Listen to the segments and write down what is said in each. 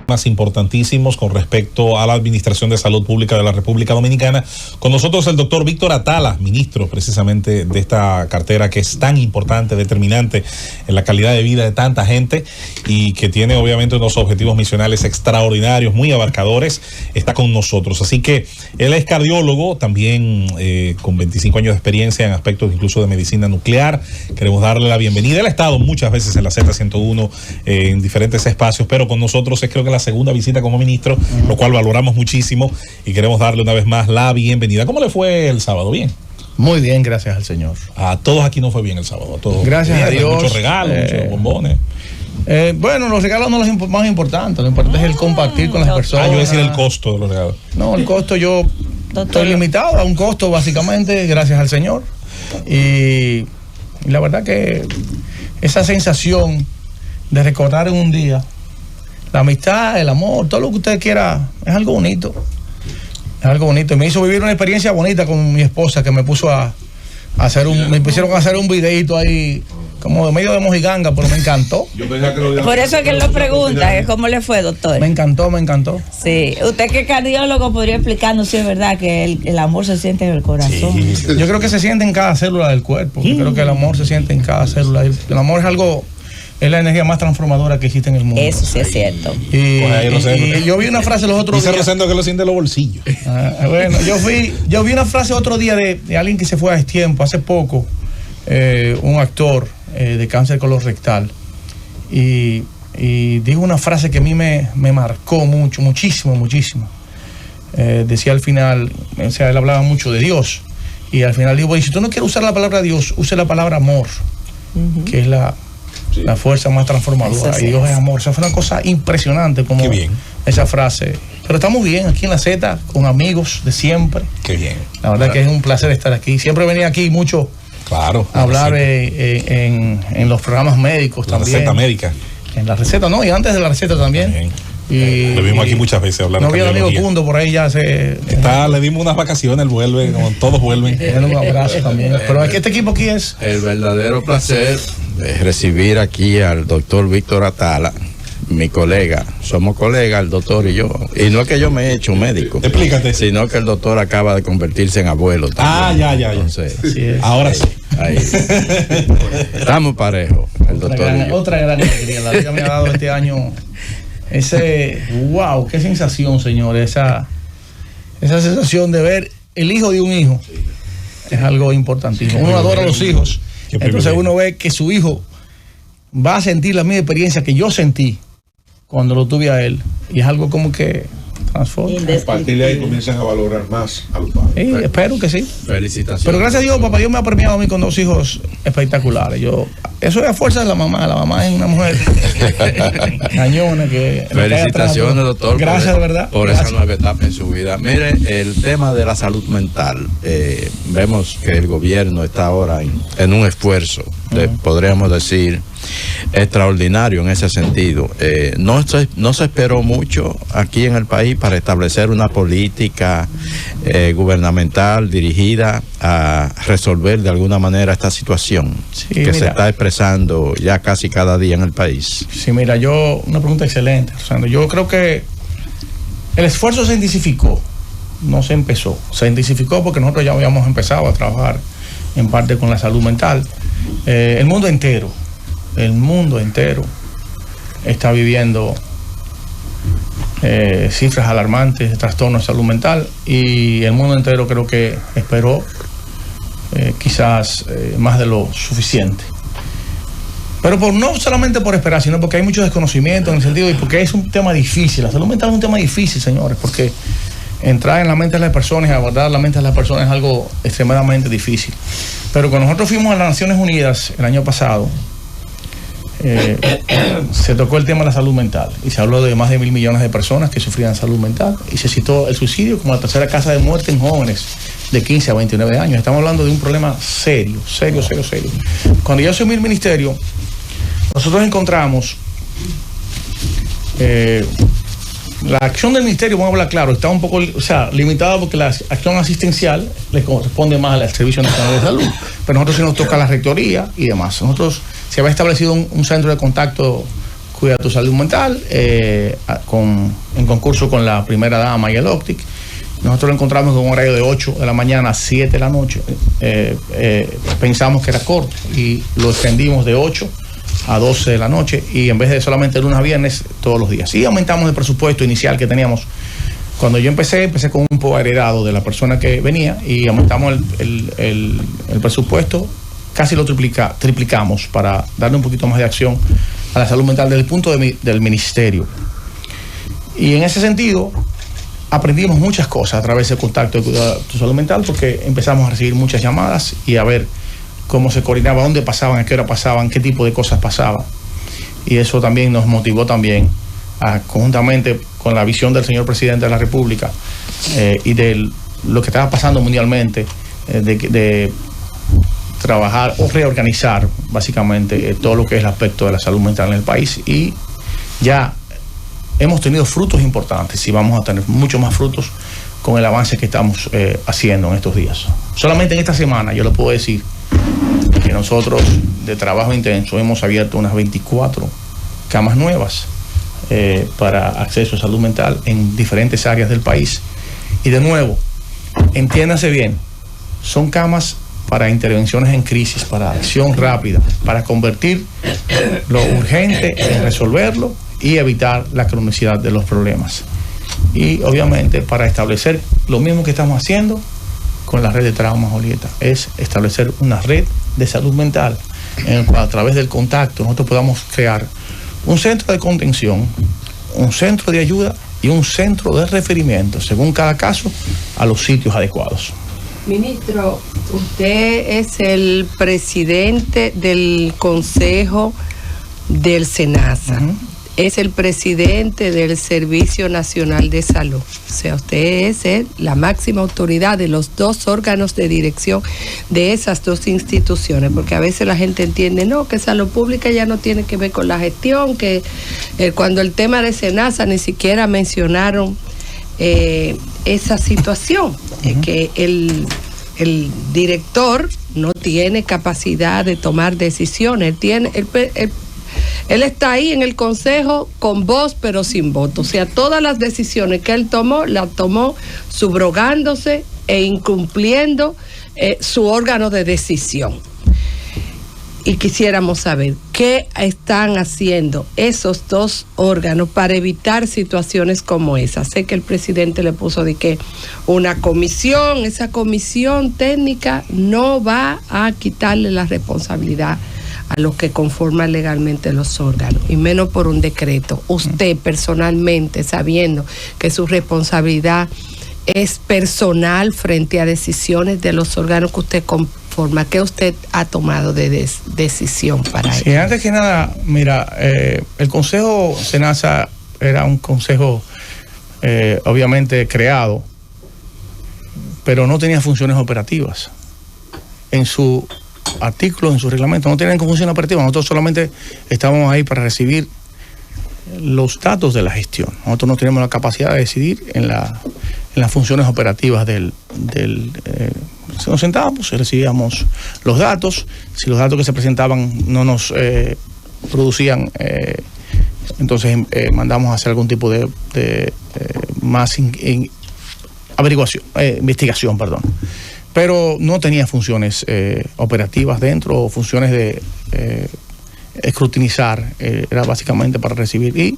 más importantísimos con respecto a la Administración de Salud Pública de la República Dominicana. Con nosotros el doctor Víctor Atala, ministro precisamente de esta cartera que es tan importante, determinante en la calidad de vida de tanta gente y que tiene obviamente unos objetivos misionales extraordinarios, muy abarcadores, está con nosotros. Así que él es cardiólogo, también con 25 años de experiencia en aspectos incluso de medicina nuclear. Queremos darle la bienvenida. Él ha estado muchas veces en la Z101 en diferentes espacios, pero con nosotros es creo que la segunda visita como ministro, lo cual valoramos muchísimo y queremos darle una vez más la bienvenida. ¿Cómo le fue el sábado? ¿Bien? Muy bien, gracias al Señor. A todos aquí no fue bien el sábado, a todos. Gracias a Dios. Muchos regalos, muchos bombones. Bueno, los regalos no es lo más importante, lo importante es el compartir con las personas. Yo voy a decir el costo de los regalos. No, el costo yo estoy limitado a un costo básicamente, gracias al Señor. Y la verdad que esa sensación de recordar en un día la amistad, el amor, todo lo que usted quiera, es algo bonito. Es algo bonito. Y me hizo vivir una experiencia bonita con mi esposa, que me puso a hacer me pusieron a hacer un videito ahí, como de medio de mojiganga, pero me encantó. Por eso es que él lo pregunta, ¿cómo le fue, doctor? Me encantó. Sí, usted que es cardiólogo podría explicarnos si es verdad que el amor se siente en el corazón. Sí. Yo creo que se siente en cada célula del cuerpo. Yo creo que el amor se siente en cada célula. El amor es la energía más transformadora que existe en el mundo. Eso sí es cierto. Y yo vi una frase los otros días. Dice Rosendo que lo siente en los bolsillos. Bueno, yo vi una frase otro día de alguien que se fue a tiempo, hace poco, un actor de cáncer colorectal. Y dijo una frase que a mí me marcó muchísimo. Decía al final, o sea, él hablaba mucho de Dios. Y al final dijo, si tú no quieres usar la palabra Dios, use la palabra amor, que es la fuerza más transformadora. Y Dios es amor. O sea, fue una cosa impresionante como esa frase. Pero estamos bien aquí en la Z, con amigos de siempre. Qué bien. La verdad que es un placer estar aquí. Siempre venía aquí mucho a hablar en los programas médicos también. La receta médica. En la receta, no, y antes de la receta también. Y lo vimos aquí muchas veces hablando. No vi al amigo Cundo por ahí ya le dimos unas vacaciones, él vuelve, como todos vuelven. Un abrazo también. Pero aquí este equipo aquí es el verdadero placer de recibir aquí al doctor Víctor Atala, mi colega. Somos colegas, el doctor y yo. Y no es que yo me he hecho médico. Explícate. Sino que el doctor acaba de convertirse en abuelo también. Ya. Entonces, ahora sí. Ahí. Estamos parejos, el doctor y yo. Otra gran alegría. La vida me ha dado este año wow, qué sensación, señor. Esa sensación de ver el hijo de un hijo es algo importantísimo. Uno adora a los hijos. Entonces uno ve que su hijo va a sentir la misma experiencia que yo sentí cuando lo tuve a él. Y es algo como que transforma. A partir de ahí comienzan a valorar más a los padres. Sí, espero que sí. Felicitaciones. Pero gracias a Dios, papá Dios me ha premiado a mí con 2 hijos espectaculares. Eso es a fuerza de la mamá. La mamá es una mujer cañona que... Felicitaciones, doctor. Gracias, de verdad. Por esa nueva etapa en su vida. Mire, el tema de la salud mental. Vemos que el gobierno está ahora en un esfuerzo, podríamos decir, extraordinario en ese sentido. No se esperó mucho aquí en el país para establecer una política gubernamental dirigida a resolver de alguna manera esta situación se está expresando ya casi cada día en el país. Sí, mira, una pregunta excelente, Rosando. Yo creo que el esfuerzo se intensificó, no se empezó. Se intensificó porque nosotros ya habíamos empezado a trabajar en parte con la salud mental. El mundo entero está viviendo cifras alarmantes de trastornos de salud mental, y el mundo entero creo que esperó quizás más de lo suficiente. Pero no solamente por esperar, sino porque hay mucho desconocimiento en el sentido, y porque es un tema difícil. La salud mental es un tema difícil, señores, porque entrar en la mente de las personas y abordar la mente de las personas es algo extremadamente difícil. Pero cuando nosotros fuimos a las Naciones Unidas el año pasado, se tocó el tema de la salud mental y se habló de más de 1.000 millones de personas que sufrían salud mental, y se citó el suicidio como la tercera causa de muerte en jóvenes de 15 a 29 años. Estamos hablando de un problema serio. Cuando yo asumí el ministerio, nosotros encontramos la acción del ministerio, vamos a hablar claro, está un poco limitada, porque la acción asistencial le corresponde más al Servicio Nacional de Salud, pero nosotros sí nos toca la rectoría y demás. Nosotros se había establecido un centro de contacto Cuida tu Salud Mental, en concurso con la primera dama y el Optic. Nosotros lo encontramos con un horario de 8 de la mañana a 7 de la noche. Pensamos que era corto y lo extendimos de 8 a 12 de la noche, y en vez de solamente lunes a viernes, todos los días. Y aumentamos el presupuesto inicial que teníamos. Cuando yo empecé con un poco heredado de la persona que venía, y aumentamos el presupuesto, casi lo triplicamos para darle un poquito más de acción a la salud mental desde el punto del ministerio. Y en ese sentido, aprendimos muchas cosas a través del contacto de tu salud mental, porque empezamos a recibir muchas llamadas y a ver cómo se coordinaba, dónde pasaban, a qué hora pasaban, qué tipo de cosas pasaban. Y eso también nos motivó también conjuntamente con la visión del señor presidente de la República y de lo que estaba pasando mundialmente, de trabajar o reorganizar básicamente todo lo que es el aspecto de la salud mental en el país. Y ya hemos tenido frutos importantes y vamos a tener muchos más frutos con el avance que estamos haciendo en estos días. Solamente en esta semana yo le puedo decir que nosotros, de trabajo intenso, hemos abierto unas 24 camas nuevas para acceso a salud mental en diferentes áreas del país. Y de nuevo, entiéndase bien, son camas para intervenciones en crisis, para acción rápida, para convertir lo urgente en resolverlo y evitar la cronicidad de los problemas. Y obviamente para establecer lo mismo que estamos haciendo con la red de trauma Julieta, es establecer una red de salud mental en el cual, a través del contacto, nosotros podamos crear un centro de contención, un centro de ayuda y un centro de referimiento, según cada caso, a los sitios adecuados. Ministro, usted es el presidente del Consejo del SENASA. Es el presidente del Servicio Nacional de Salud. O sea, usted es la máxima autoridad de los dos órganos de dirección de esas dos instituciones, porque a veces la gente entiende, no, que salud pública ya no tiene que ver con la gestión, que cuando el tema de SENASA ni siquiera mencionaron esa situación, que el director no tiene capacidad de tomar decisiones, él está ahí en el consejo con voz pero sin voto. O sea, todas las decisiones que él tomó, las tomó subrogándose e incumpliendo su órgano de decisión. Y quisiéramos saber qué están haciendo esos dos órganos para evitar situaciones como esa. Sé que el presidente le puso de que una comisión, esa comisión técnica no va a quitarle la responsabilidad a los que conforman legalmente los órganos, y menos por un decreto. Usted personalmente, sabiendo que su responsabilidad es personal frente a decisiones de los órganos que usted conforma, ¿qué usted ha tomado de decisión para sí, ello? Antes que nada, mira, el Consejo SENASA era un consejo obviamente creado, pero no tenía funciones operativas. En su artículos, en su reglamento, no tienen función operativa. Nosotros solamente estamos ahí para recibir los datos de la gestión. Nosotros no tenemos la capacidad de decidir en las funciones operativas nos sentábamos y recibíamos los datos. Si los datos que se presentaban no nos producían, entonces mandamos a hacer algún tipo de más investigación, perdón. Pero no tenía funciones operativas dentro, o funciones de escrutinizar, era básicamente para recibir. Y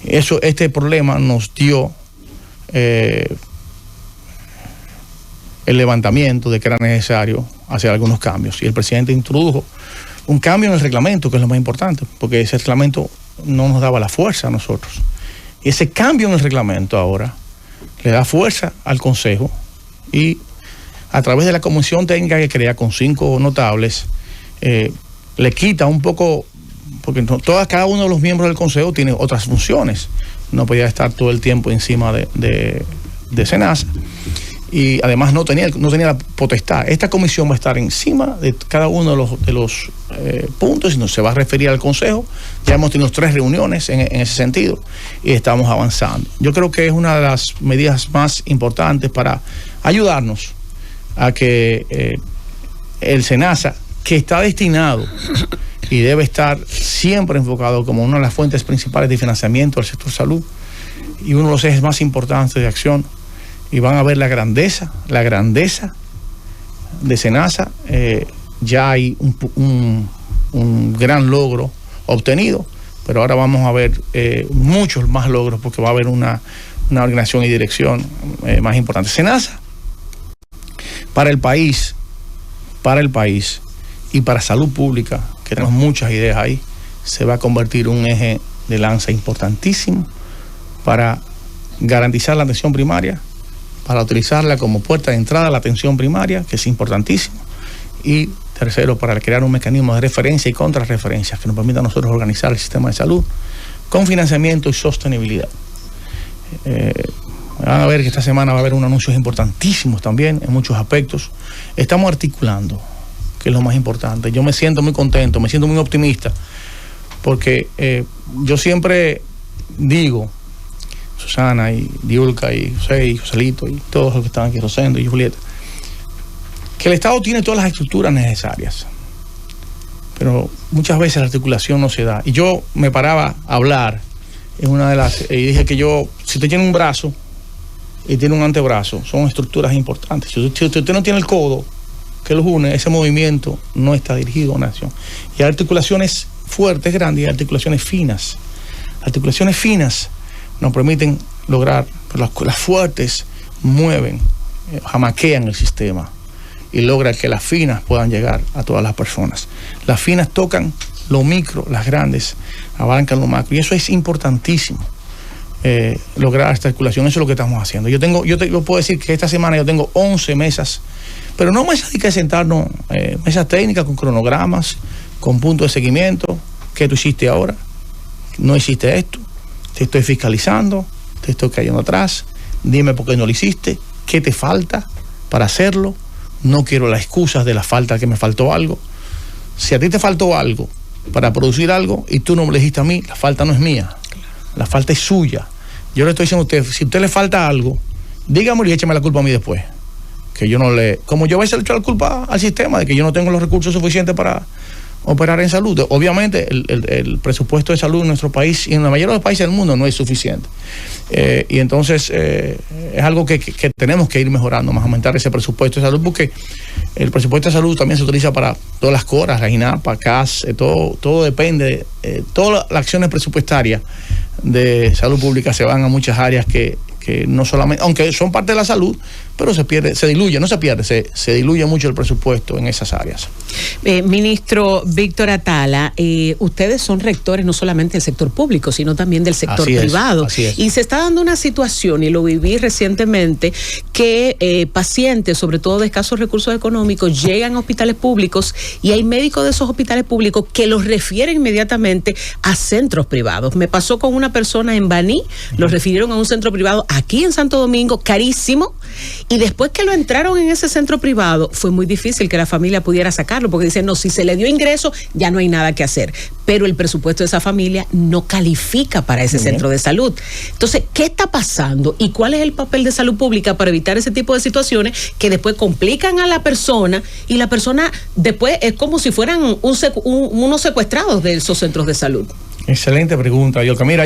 este problema nos dio el levantamiento de que era necesario hacer algunos cambios. Y el presidente introdujo un cambio en el reglamento, que es lo más importante, porque ese reglamento no nos daba la fuerza a nosotros. Y ese cambio en el reglamento ahora le da fuerza al Consejo, y a través de la comisión técnica que crea con 5 notables, le quita un poco, porque cada uno de los miembros del Consejo tiene otras funciones. No podía estar todo el tiempo encima de SENASA, y además no tenía la potestad. Esta comisión va a estar encima de cada uno de los puntos, y se va a referir al Consejo. Ya hemos tenido 3 reuniones en ese sentido y estamos avanzando. Yo creo que es una de las medidas más importantes para ayudarnos a que el SENASA, que está destinado y debe estar siempre enfocado como una de las fuentes principales de financiamiento del sector salud y uno de los ejes más importantes de acción. Y van a ver la grandeza de SENASA. Ya hay un gran logro obtenido, pero ahora vamos a ver muchos más logros porque va a haber una organización y dirección más importante. SENASA, para el país y para salud pública, que tenemos muchas ideas ahí, se va a convertir en un eje de lanza importantísimo para garantizar la atención primaria, para utilizarla como puerta de entrada a la atención primaria, que es importantísimo, y tercero, para crear un mecanismo de referencia y contrarreferencia que nos permita a nosotros organizar el sistema de salud con financiamiento y sostenibilidad. Van a ver que esta semana va a haber unos anuncios importantísimos también en muchos aspectos. Estamos articulando, que es lo más importante. Yo me siento muy contento, me siento muy optimista, porque yo siempre digo, Susana y Diulca y José y Joselito y todos los que están aquí, Rosendo y Julieta, que el Estado tiene todas las estructuras necesarias, pero muchas veces la articulación no se da. Y yo me paraba a hablar en una de las y dije que si usted tiene un brazo y tiene un antebrazo, son estructuras importantes. Si usted no tiene el codo que los une, ese movimiento no está dirigido a una acción. Y hay articulaciones fuertes, grandes, y hay articulaciones finas. Las articulaciones finas nos permiten lograr, pero las fuertes mueven, jamaquean el sistema y logran que las finas puedan llegar a todas las personas. Las finas tocan lo micro, las grandes abarcan lo macro, y eso es importantísimo, lograr esta articulación. Eso es lo que estamos haciendo. Yo puedo decir que esta semana yo tengo 11 mesas, pero no mesas de que sentarnos, mesas técnicas con cronogramas, con puntos de seguimiento. ¿Qué tú hiciste ahora? No hiciste esto. Te estoy fiscalizando, te estoy cayendo atrás, dime por qué no lo hiciste, qué te falta para hacerlo. No quiero las excusas de la falta, que me faltó algo. Si a ti te faltó algo para producir algo y tú no me lo dijiste a mí, la falta no es mía, la falta es suya. Yo le estoy diciendo a usted, si a usted le falta algo, dígame y écheme la culpa a mí después. Que yo no como yo voy a echar la culpa al sistema de que yo no tengo los recursos suficientes para operar en salud. Obviamente el presupuesto de salud en nuestro país y en la mayoría de los países del mundo no es suficiente, y entonces es algo que tenemos que ir mejorando, más aumentar ese presupuesto de salud, porque el presupuesto de salud también se utiliza para todas las coras, la INAPA, CAS, todo depende, todas las acciones presupuestarias de salud pública se van a muchas áreas que no solamente, aunque son parte de la salud, pero se diluye mucho el presupuesto en esas áreas. Ministro Víctor Atala, ustedes son rectores no solamente del sector público, sino también del sector privado. Así es. Y se está dando una situación, y lo viví recientemente, que pacientes, sobre todo de escasos recursos económicos, llegan a hospitales públicos y hay médicos de esos hospitales públicos que los refieren inmediatamente a centros privados. Me pasó con una persona en Baní, los refirieron a un centro privado aquí en Santo Domingo, carísimo, y después que lo entraron en ese centro privado, fue muy difícil que la familia pudiera sacarlo, porque dicen, no, si se le dio ingreso, ya no hay nada que hacer. Pero el presupuesto de esa familia no califica para ese centro de salud. Entonces, ¿qué está pasando? ¿Y cuál es el papel de salud pública para evitar ese tipo de situaciones que después complican a la persona, y la persona después es como si fueran unos secuestrados de esos centros de salud? Excelente pregunta, Yolka. Mira,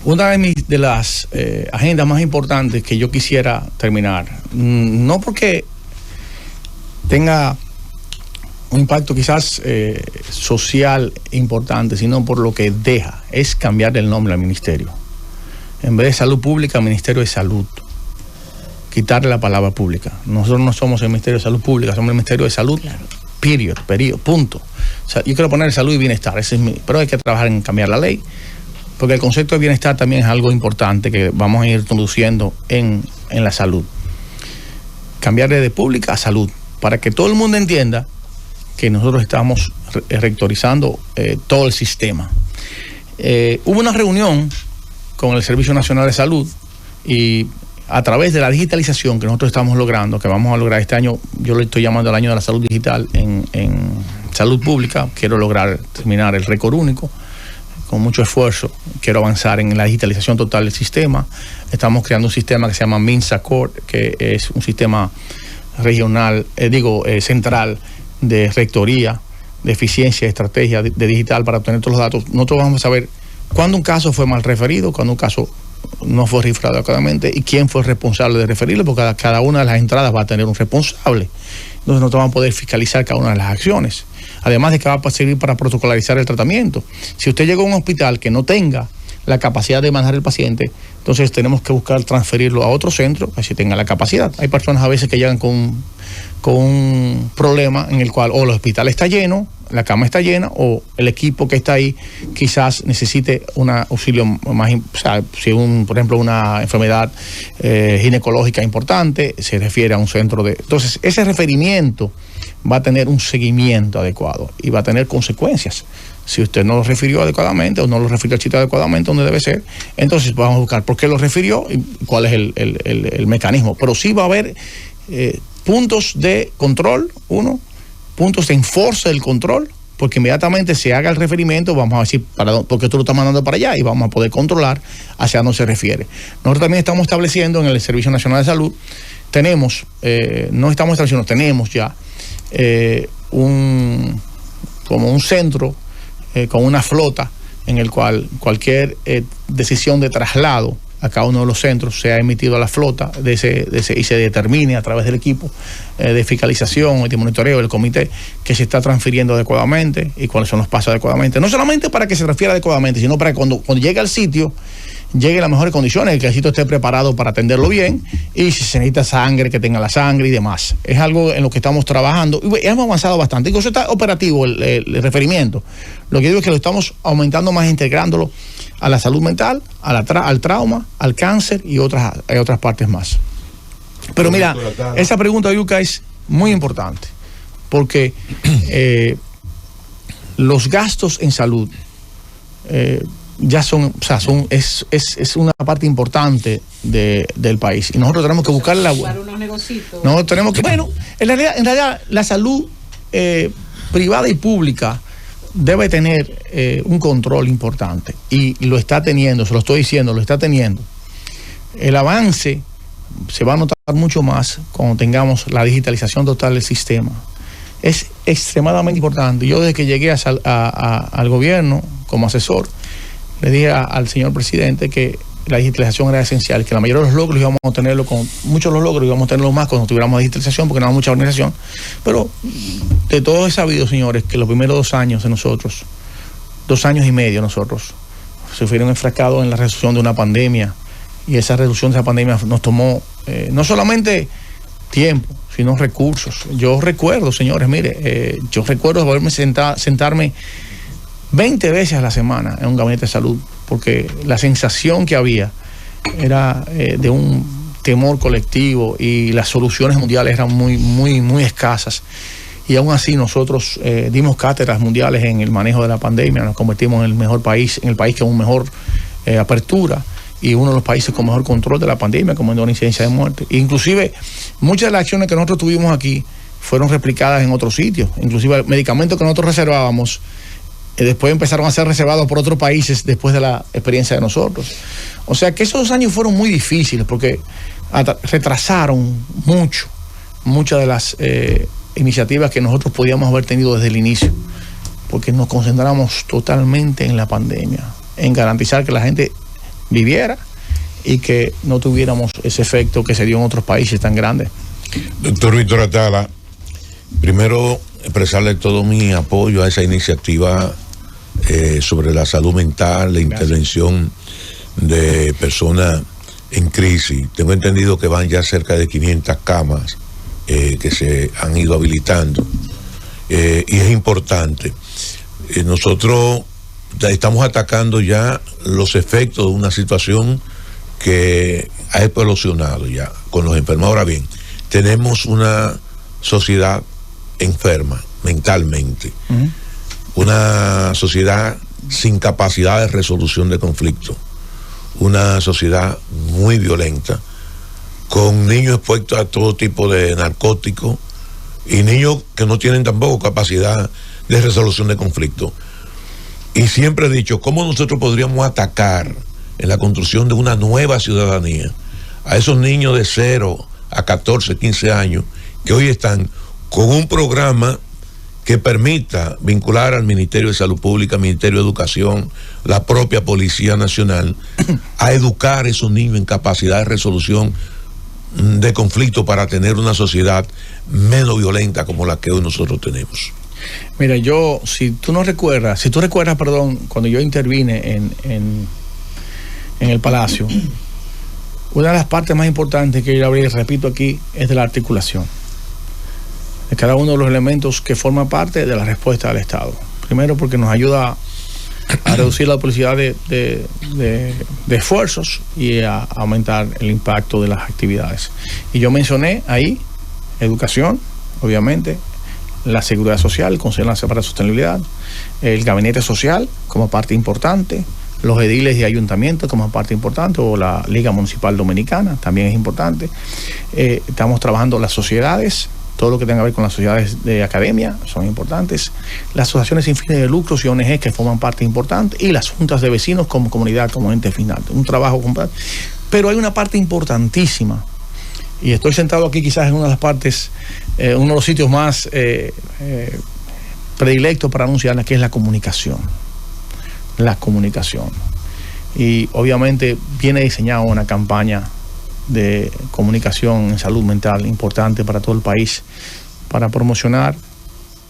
una de las agendas más importantes que yo quisiera terminar, no porque tenga un impacto quizás social importante, sino por lo que deja, es cambiar el nombre al ministerio. En vez de salud pública, Ministerio de Salud. Quitarle la palabra pública. Nosotros no somos el Ministerio de Salud Pública, somos el Ministerio de Salud, claro. Punto. O sea, yo quiero poner salud y bienestar, pero hay que trabajar en cambiar la ley, porque el concepto de bienestar también es algo importante que vamos a ir introduciendo en la salud. Cambiarle de pública a salud, para que todo el mundo entienda que nosotros estamos rectorizando todo el sistema. Hubo una reunión con el Servicio Nacional de Salud, y a través de la digitalización que nosotros estamos logrando, que vamos a lograr este año, yo le estoy llamando el año de la salud digital en salud pública, quiero lograr terminar el récord único. Con mucho esfuerzo quiero avanzar en la digitalización total del sistema. Estamos creando un sistema que se llama MinSACORD, que es un sistema regional, central de rectoría, eficiencia, de estrategia de digital para obtener todos los datos, nosotros vamos a saber cuándo un caso fue mal referido, cuándo un caso no fue referido adecuadamente y quién fue el responsable de referirlo, porque cada una de las entradas va a tener un responsable. Entonces nosotros vamos a poder fiscalizar cada una de las acciones. Además de que va a servir para protocolarizar el tratamiento. Si usted llega a un hospital que no tenga la capacidad de manejar el paciente, entonces tenemos que buscar transferirlo a otro centro que sí tenga la capacidad. Hay personas a veces que llegan con un problema en el cual o el hospital está lleno, la cama está llena, o el equipo que está ahí quizás necesite un auxilio más, o sea, si por ejemplo una enfermedad ginecológica importante, se refiere a un centro de... Entonces, ese referimiento va a tener un seguimiento adecuado y va a tener consecuencias. Si usted no lo refirió adecuadamente o no lo refirió al sitio adecuadamente donde debe ser, entonces vamos a buscar por qué lo refirió y cuál es el mecanismo. Pero sí va a haber puntos de control, puntos de enforce del control, porque inmediatamente se haga el referimiento, vamos a decir por qué tú lo estás mandando para allá y vamos a poder controlar hacia dónde se refiere. Nosotros también estamos estableciendo en el Servicio Nacional de Salud, tenemos ya como un centro con una flota en el cual cualquier decisión de traslado a cada uno de los centros sea emitido a la flota y se determine a través del equipo de fiscalización y de monitoreo del comité que se está transfiriendo adecuadamente y cuáles son los pasos adecuadamente. No solamente para que se refiera adecuadamente, sino para que cuando llegue al sitio llegue en las mejores condiciones, que el sitio esté preparado para atenderlo bien, y si se necesita sangre, que tenga la sangre y demás. Es algo en lo que estamos trabajando y hemos avanzado bastante. Incluso está operativo el referimiento. Lo que digo es que lo estamos aumentando más, integrándolo a la salud mental, al trauma, al cáncer y otras partes más. Pero mira, esa pregunta, Yuka, es muy importante, porque los gastos en salud ya es una parte importante del país y nosotros tenemos que buscar nosotros tenemos que, en realidad la salud privada y pública debe tener un control importante y lo está teniendo, se lo estoy diciendo, lo está teniendo. El avance se va a notar mucho más cuando tengamos la digitalización total del sistema. Es extremadamente importante. Yo desde que llegué al gobierno como asesor, le dije al señor presidente que la digitalización era esencial, que la mayoría de los logros íbamos a tenerlo muchos de los logros íbamos a tenerlos más cuando tuviéramos digitalización, porque no había mucha organización. Pero de todo he sabido, señores, que los primeros 2 años de nosotros, 2 años y medio nosotros, se fueron enfrascados en la resolución de una pandemia, y esa resolución de esa pandemia nos tomó no solamente tiempo, sino recursos. Yo recuerdo, señores, yo recuerdo haberme sentarme 20 veces a la semana en un gabinete de salud, porque la sensación que había era de un temor colectivo y las soluciones mundiales eran muy, muy, muy escasas. Y aún así nosotros dimos cátedras mundiales en el manejo de la pandemia, nos convertimos en el mejor país, en el país con mejor apertura y uno de los países con mejor control de la pandemia, con menor incidencia de muerte. Inclusive muchas de las acciones que nosotros tuvimos aquí fueron replicadas en otros sitios, inclusive medicamentos que nosotros reservábamos después empezaron a ser reservados por otros países después de la experiencia de nosotros. O sea que esos 2 años fueron muy difíciles porque retrasaron muchas de las iniciativas que nosotros podíamos haber tenido desde el inicio, porque nos concentramos totalmente en la pandemia, en garantizar que la gente viviera y que no tuviéramos ese efecto que se dio en otros países tan grandes. Doctor Víctor Atala, primero expresarle todo mi apoyo a esa iniciativa sobre la salud mental, la intervención de personas en crisis. Tengo entendido que van ya cerca de 500 camas que se han ido habilitando y es importante. Nosotros estamos atacando ya los efectos de una situación que ha explosionado ya con los enfermos. Ahora bien, tenemos una sociedad enferma mentalmente, una sociedad sin capacidad de resolución de conflictos, una sociedad muy violenta, con niños expuestos a todo tipo de narcóticos y niños que no tienen tampoco capacidad de resolución de conflictos. Y siempre he dicho, ¿cómo nosotros podríamos atacar en la construcción de una nueva ciudadanía a esos niños de 0 a 14, 15 años que hoy están con un programa que permita vincular al Ministerio de Salud Pública, Ministerio de Educación, la propia Policía Nacional, a educar a esos niños en capacidad de resolución de conflictos para tener una sociedad menos violenta como la que hoy nosotros tenemos. Mira, si tú recuerdas, cuando yo intervine en el Palacio, una de las partes más importantes que yo abrí, repito aquí, es de la articulación de cada uno de los elementos que forman parte de la respuesta del Estado. Primero, porque nos ayuda a reducir la duplicidad de esfuerzos y a aumentar el impacto de las actividades. Y yo mencioné ahí educación, obviamente, la seguridad social, el Consejo Nacional para la Sostenibilidad, el gabinete social como parte importante, los ediles y ayuntamientos como parte importante, o la Liga Municipal Dominicana también es importante. Estamos trabajando las sociedades, todo lo que tenga que ver con las sociedades de academia son importantes, las asociaciones sin fines de lucros y ONG que forman parte importante, y las juntas de vecinos como comunidad, como ente final, un trabajo completo. Pero hay una parte importantísima, y estoy sentado aquí quizás en una de las partes, uno de los sitios más predilectos para anunciarla, que es la comunicación. La comunicación. Y obviamente viene diseñada una campaña de comunicación en salud mental importante para todo el país, para promocionar,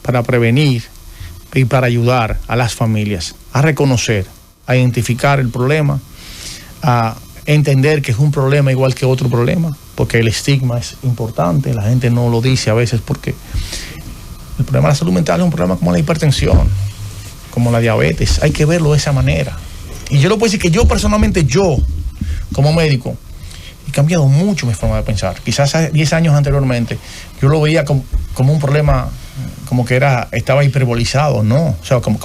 para prevenir y para ayudar a las familias a reconocer, a identificar el problema, a entender que es un problema igual que otro problema, porque el estigma es importante, la gente no lo dice a veces, porque el problema de la salud mental es un problema como la hipertensión, como la diabetes, hay que verlo de esa manera. Y yo lo puedo decir que yo personalmente, como médico, he cambiado mucho mi forma de pensar. Quizás 10 años anteriormente yo lo veía como un problema, como que estaba hiperbolizado, ¿no? O sea, como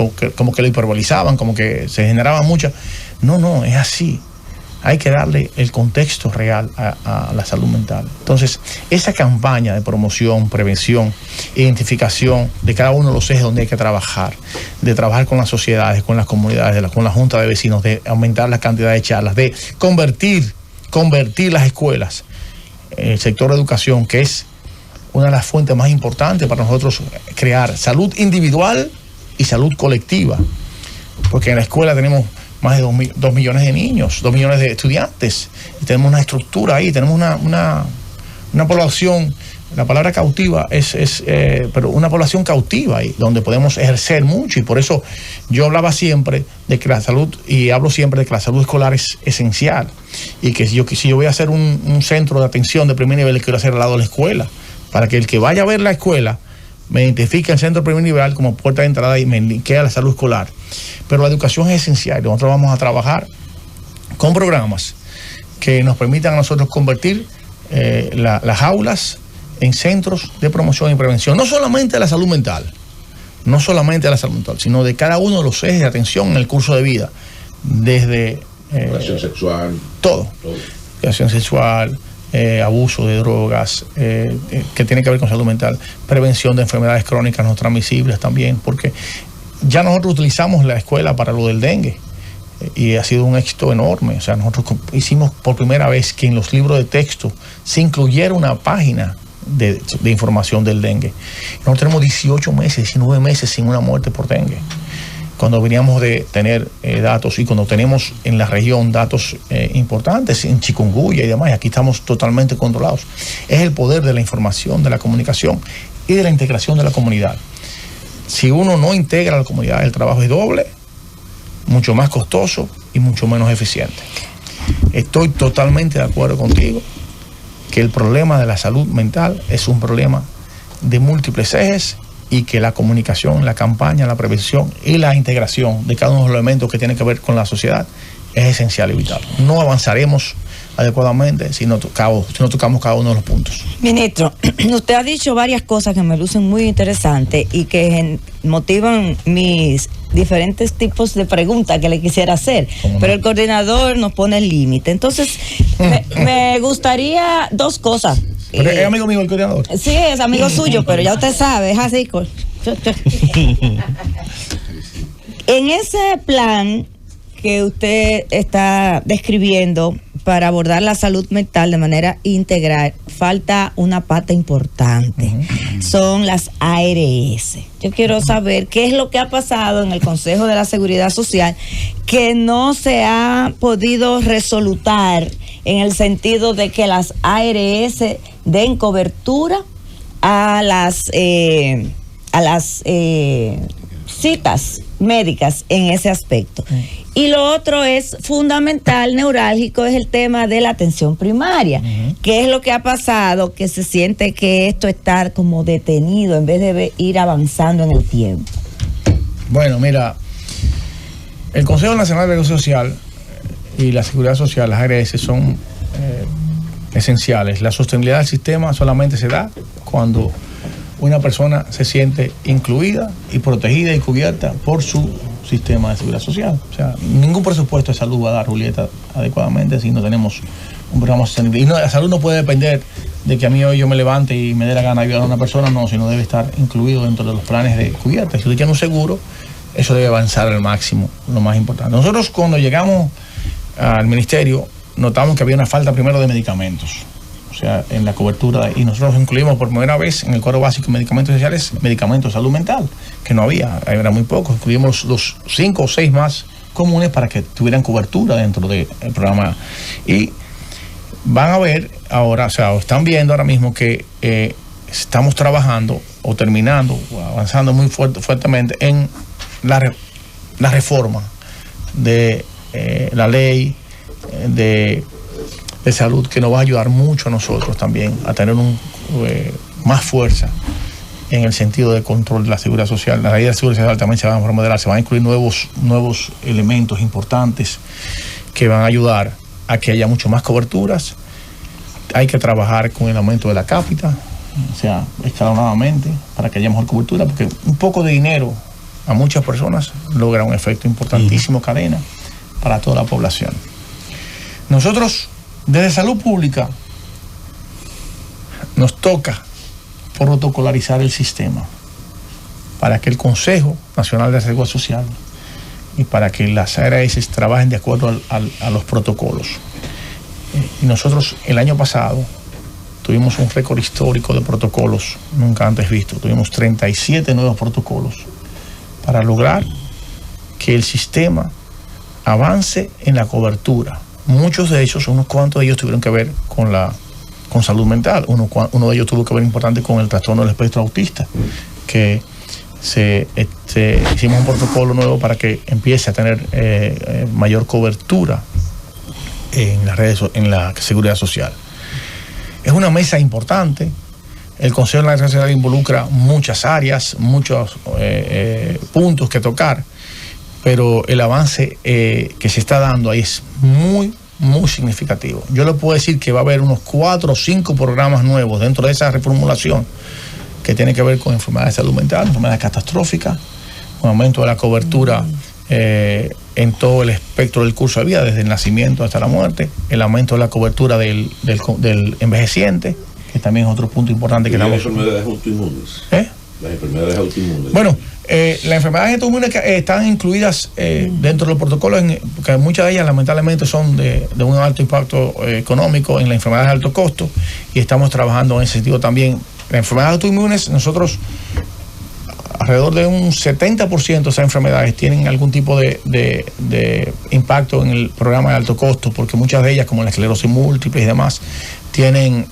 que lo hiperbolizaban, como que se generaba mucha. No, es así. Hay que darle el contexto real a la salud mental. Entonces, esa campaña de promoción, prevención, identificación de cada uno de los ejes donde hay que trabajar, de trabajar con las sociedades, con las comunidades, con la junta de vecinos, de aumentar la cantidad de charlas, de convertir las escuelas, el sector de educación, que es una de las fuentes más importantes para nosotros crear salud individual y salud colectiva. Porque en la escuela tenemos más de 2 millones de niños, 2 millones de estudiantes, y tenemos una estructura ahí, tenemos una población, la palabra cautiva pero una población cautiva ahí, donde podemos ejercer mucho, y por eso yo hablaba siempre de que la salud, y hablo siempre de que la salud escolar es esencial, y que si yo voy a hacer un centro de atención de primer nivel, quiero hacer al lado de la escuela, para que el que vaya a ver la escuela me identifique el centro de primer nivel como puerta de entrada y me linkee a la salud escolar. Pero la educación es esencial. Nosotros vamos a trabajar con programas que nos permitan a nosotros convertir las aulas en centros de promoción y prevención, no solamente de la salud mental, sino de cada uno de los ejes de atención en el curso de vida, desde Educación sexual, todo. Educación sexual, abuso de drogas, que tiene que ver con salud mental, prevención de enfermedades crónicas no transmisibles también, porque ya nosotros utilizamos la escuela para lo del dengue, y ha sido un éxito enorme. O sea, nosotros hicimos por primera vez que en los libros de texto se incluyera una página de información del dengue. Nosotros tenemos 19 meses sin una muerte por dengue. Cuando veníamos de tener datos, y cuando tenemos en la región datos importantes en chikungunya y demás, aquí estamos totalmente controlados. Es el poder de la información, de la comunicación y de la integración de la comunidad. Si uno no integra a la comunidad, el trabajo es doble, mucho más costoso y mucho menos eficiente. Estoy totalmente de acuerdo contigo que el problema de la salud mental es un problema de múltiples ejes, y que la comunicación, la campaña, la prevención y la integración de cada uno de los elementos que tienen que ver con la sociedad es esencial y vital. No avanzaremos adecuadamente si no tocamos cada uno de los puntos. Ministro, usted ha dicho varias cosas que me lucen muy interesantes y que motivan mis diferentes tipos de preguntas que le quisiera hacer, pero el coordinador nos pone el límite. Entonces, me gustaría 2 cosas. ¿Pero es amigo mío el coordinador? Sí, es amigo suyo, pero ya usted sabe, es así. En ese plan que usted está describiendo para abordar la salud mental de manera integral, falta una pata importante. son las ARS. Yo quiero saber qué es lo que ha pasado en el Consejo de la Seguridad Social que no se ha podido resolutar en el sentido de que las ARS den cobertura a las citas médicas en ese aspecto. Y lo otro es fundamental, neurálgico, es el tema de la atención primaria. ¿Qué es lo que ha pasado? Que se siente que esto está como detenido en vez de ir avanzando en el tiempo. Bueno, mira, el Consejo Nacional de Seguridad Social y la Seguridad Social, las ARS, son esenciales. La sostenibilidad del sistema solamente se da cuando una persona se siente incluida y protegida y cubierta por su sistema de seguridad social. O sea, ningún presupuesto de salud va a dar, Julieta, adecuadamente si no tenemos un programa sostenible. Y no, la salud no puede depender de que a mí hoy yo me levante y me dé la gana de ayudar a una persona, no, sino debe estar incluido dentro de los planes de cubierta. Si usted tiene un seguro, eso debe avanzar al máximo, lo más importante. Nosotros cuando llegamos al ministerio notamos que había una falta primero de medicamentos, o sea, en la cobertura, y nosotros incluimos por primera vez en el cuadro básico de medicamentos esenciales medicamentos de salud mental, que no había, era muy poco. Incluimos los 5 o 6 más comunes para que tuvieran cobertura dentro del programa. Y van a ver ahora, o sea, están viendo ahora mismo que estamos trabajando o terminando o avanzando muy fuertemente en la reforma de la ley de salud, que nos va a ayudar mucho a nosotros también a tener más fuerza en el sentido de control de la seguridad social. La ley de seguridad social también se va a remodelar, se van a incluir nuevos elementos importantes que van a ayudar a que haya mucho más coberturas. Hay que trabajar con el aumento de la cápita, o sea, escalonadamente, para que haya mejor cobertura, porque un poco de dinero a muchas personas logra un efecto importantísimo, cadena, para toda la población. Nosotros, desde Salud Pública, nos toca protocolarizar el sistema para que el Consejo Nacional de Seguridad Social y para que las ARS trabajen de acuerdo a los protocolos. Y nosotros el año pasado tuvimos un récord histórico de protocolos nunca antes visto. Tuvimos 37 nuevos protocolos para lograr que el sistema avance en la cobertura. Muchos de ellos, unos cuantos de ellos tuvieron que ver con salud mental. Uno de ellos tuvo que ver importante con el trastorno del espectro autista, que hicimos un protocolo nuevo para que empiece a tener mayor cobertura en la seguridad social. Es una mesa importante. El Consejo de la Seguridad Social involucra muchas áreas, muchos puntos que tocar, pero el avance que se está dando ahí es muy significativo. Yo le puedo decir que va a haber unos 4 o 5 programas nuevos dentro de esa reformulación que tiene que ver con enfermedades de salud mental, enfermedades catastróficas, un aumento de la cobertura en todo el espectro del curso de vida, desde el nacimiento hasta la muerte, el aumento de la cobertura del envejeciente, que también es otro punto importante que las damos. enfermedades autoinmunes. Las enfermedades autoinmunes. Bueno, las enfermedades autoinmunes que están incluidas dentro de los protocolos, porque muchas de ellas lamentablemente son de un alto impacto económico en las enfermedades de alto costo, y estamos trabajando en ese sentido también. Las enfermedades autoinmunes, nosotros alrededor de un 70% de esas enfermedades tienen algún tipo de impacto en el programa de alto costo, porque muchas de ellas, como la esclerosis múltiple y demás, tienen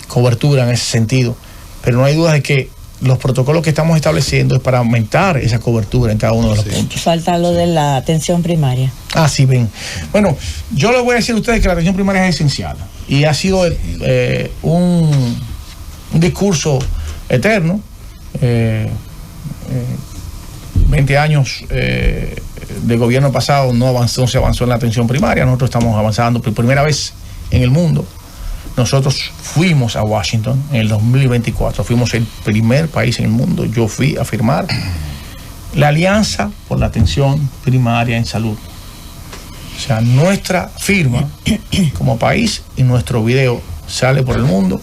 cobertura en ese sentido. Pero no hay duda de que los protocolos que estamos estableciendo es para aumentar esa cobertura en cada uno de los puntos. Falta lo de la atención primaria. Ah, sí, ven. Bueno, yo les voy a decir a ustedes que la atención primaria es esencial y ha sido un discurso eterno. 20 años de gobierno pasado no se avanzó en la atención primaria. Nosotros estamos avanzando por primera vez en el mundo. Nosotros fuimos a Washington en el 2024, fuimos el primer país en el mundo. Yo fui a firmar la Alianza por la Atención Primaria en Salud. O sea, nuestra firma como país y nuestro video sale por el mundo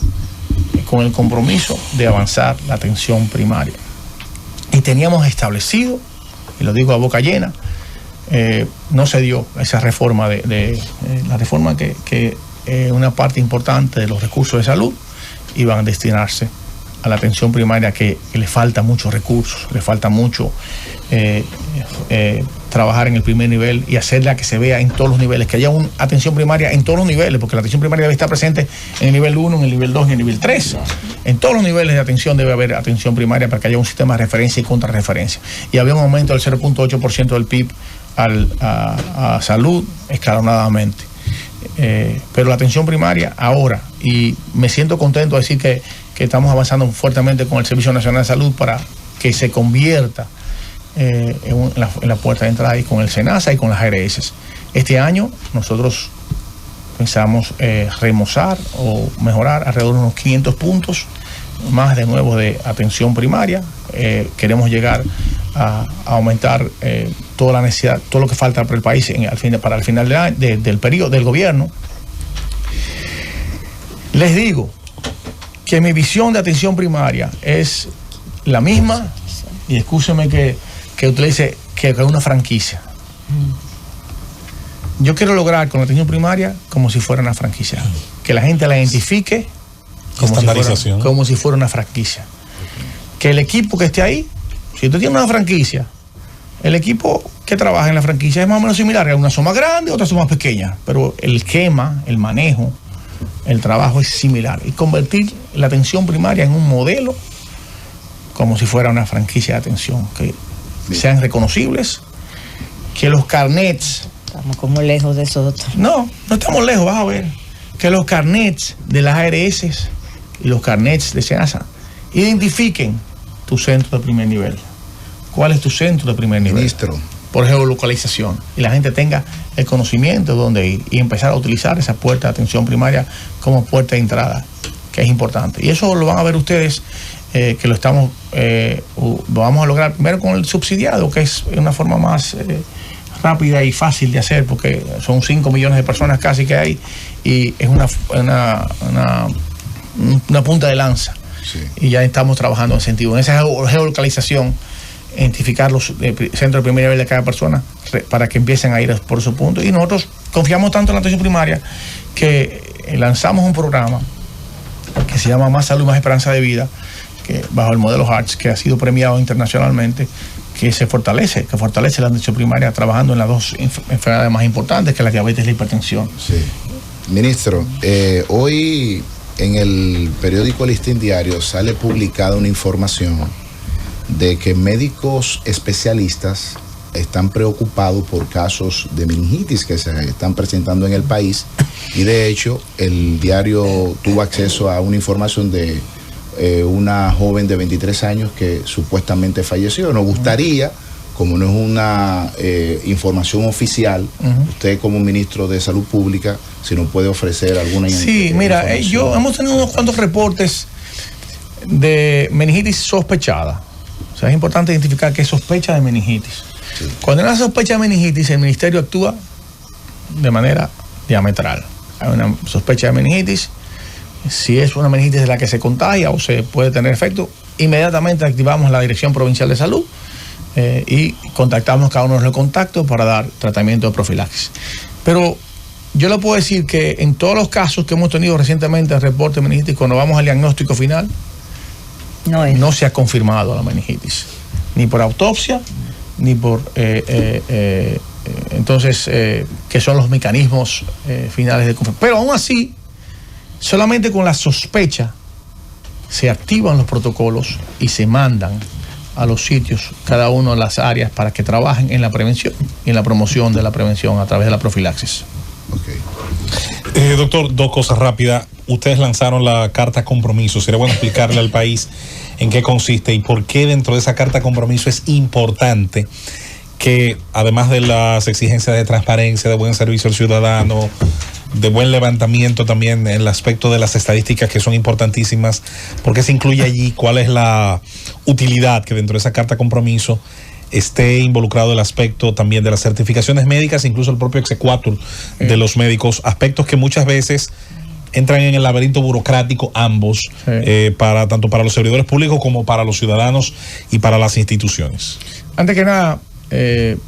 con el compromiso de avanzar la atención primaria. Y teníamos establecido, y lo digo a boca llena, no se dio esa reforma la reforma que una parte importante de los recursos de salud iban a destinarse la atención primaria que le falta muchos recursos, le falta mucho trabajar en el primer nivel y hacerla que se vea en todos los niveles, que haya una atención primaria en todos los niveles, porque la atención primaria debe estar presente en el nivel 1, en el nivel 2 y en el nivel 3. En todos los niveles de atención debe haber atención primaria para que haya un sistema de referencia y contrarreferencia. Y había un aumento del 0.8% del PIB a salud escalonadamente. Pero la atención primaria ahora, y me siento contento de decir que estamos avanzando fuertemente con el Servicio Nacional de Salud para que se convierta en la puerta de entrada, y con el SENASA y con las ARS. Este año nosotros pensamos remozar o mejorar alrededor de unos 500 puntos más de nuevo de atención primaria. Queremos llegar a aumentar toda la necesidad, todo lo que falta para el país para el final del periodo del gobierno. Les digo que mi visión de atención primaria es la misma, y escúcheme que utilice que es una franquicia. Yo quiero lograr con la atención primaria como si fuera una franquicia, que la gente la identifique como si fuera una franquicia, que el equipo que esté ahí, si usted tiene una franquicia, el equipo que trabaja en la franquicia es más o menos similar, unas son más grandes, otras son más pequeñas, pero el esquema, el manejo, el trabajo es similar, y convertir la atención primaria en un modelo como si fuera una franquicia de atención, que sean reconocibles, que los carnets... Estamos como lejos de eso, doctor. No estamos lejos, vas a ver. Que los carnets de las ARS y los carnets de SENASA identifiquen tu centro de primer nivel. ¿Cuál es tu centro de primer nivel? Ministro. Por geolocalización. Y la gente tenga el conocimiento de dónde ir y empezar a utilizar esa puerta de atención primaria como puerta de entrada, que es importante. Y eso lo van a ver ustedes, que lo vamos a lograr primero con el subsidiado, que es una forma más rápida y fácil de hacer, porque son 5 millones de personas casi que hay, y es una punta de lanza. Sí. Y ya estamos trabajando en sentido, en esa geolocalización, identificar los centros de primer nivel de cada persona para que empiecen a ir por su punto. Y nosotros confiamos tanto en la atención primaria que lanzamos un programa que se llama Más Salud, Más Esperanza de Vida, que bajo el modelo HEARTS, que ha sido premiado internacionalmente, que fortalece la atención primaria trabajando en las dos enfermedades más importantes, que es la diabetes y la hipertensión. Sí. Ministro, hoy en el periódico Listín Diario sale publicada una información de que médicos especialistas están preocupados por casos de meningitis que se están presentando en el país, y de hecho el diario tuvo acceso a una información de una joven de 23 años que supuestamente falleció. Nos gustaría, como no es una información oficial, usted como ministro de Salud Pública, si nos puede ofrecer alguna Sí, mira, hemos tenido unos cuantos reportes de meningitis sospechada. O sea, es importante identificar que es sospecha de meningitis. Sí. Cuando hay una sospecha de meningitis, el ministerio actúa de manera diametral. Hay una sospecha de meningitis. Si es una meningitis de la que se contagia o se puede tener efecto, inmediatamente activamos la Dirección Provincial de Salud y contactamos cada uno de los contactos para dar tratamiento de profilaxis. Pero yo le puedo decir que en todos los casos que hemos tenido recientemente el reporte de meningitis, cuando vamos al diagnóstico final, no se ha confirmado la meningitis, ni por autopsia, ni por... entonces, ¿qué son los mecanismos finales de confirmación? Pero aún así, solamente con la sospecha se activan los protocolos y se mandan a los sitios, cada uno de las áreas, para que trabajen en la prevención y en la promoción de la prevención a través de la profilaxis. Okay. Doctor, dos cosas rápidas. Ustedes lanzaron la carta compromiso. Sería bueno explicarle al país en qué consiste y por qué dentro de esa carta compromiso es importante que, además de las exigencias de transparencia, de buen servicio al ciudadano, de buen levantamiento también en el aspecto de las estadísticas, que son importantísimas, porque se incluye allí cuál es la utilidad que dentro de esa carta compromiso esté involucrado el aspecto también de las certificaciones médicas, incluso el propio exequatur de los médicos, aspectos que muchas veces entran en el laberinto burocrático ambos, tanto para los servidores públicos como para los ciudadanos y para las instituciones. Antes que nada,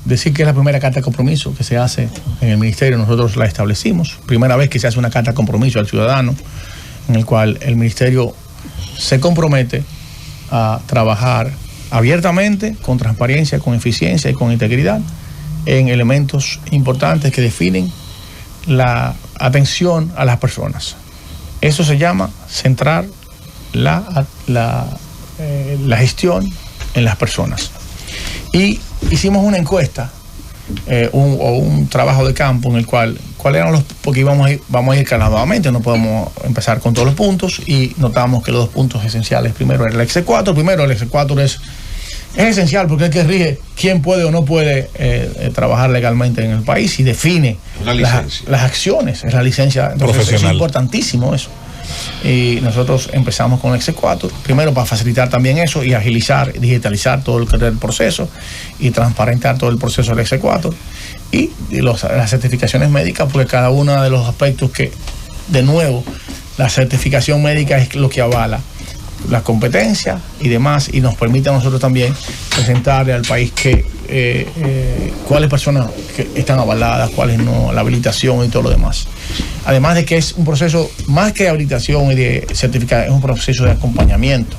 decir que es la primera carta de compromiso que se hace en el ministerio. Nosotros la establecimos, primera vez que se hace una carta de compromiso al ciudadano, en el cual el ministerio se compromete a trabajar abiertamente, con transparencia, con eficiencia y con integridad en elementos importantes que definen la atención a las personas. Eso se llama centrar la gestión en las personas. Y hicimos una encuesta, un trabajo de campo en el cual, ¿cuáles eran porque vamos a ir escalonadamente, no podemos empezar con todos los puntos, y notamos que los 2 puntos esenciales, primero era el exequatur. Primero, el exequatur es esencial porque es que rige quién puede o no puede trabajar legalmente en el país y define las acciones, es la licencia. Entonces, profesional. Es importantísimo eso. Y nosotros empezamos con el exequatur, primero para facilitar también eso y agilizar, digitalizar todo el proceso y transparentar todo el proceso del exequatur. Y las certificaciones médicas, porque cada uno de los aspectos que, de nuevo, la certificación médica es lo que avala las competencias y demás, y nos permite a nosotros también presentarle al país cuáles personas que están avaladas, cuáles no, la habilitación y todo lo demás. Además de que es un proceso más que de habilitación y de certificación, es un proceso de acompañamiento.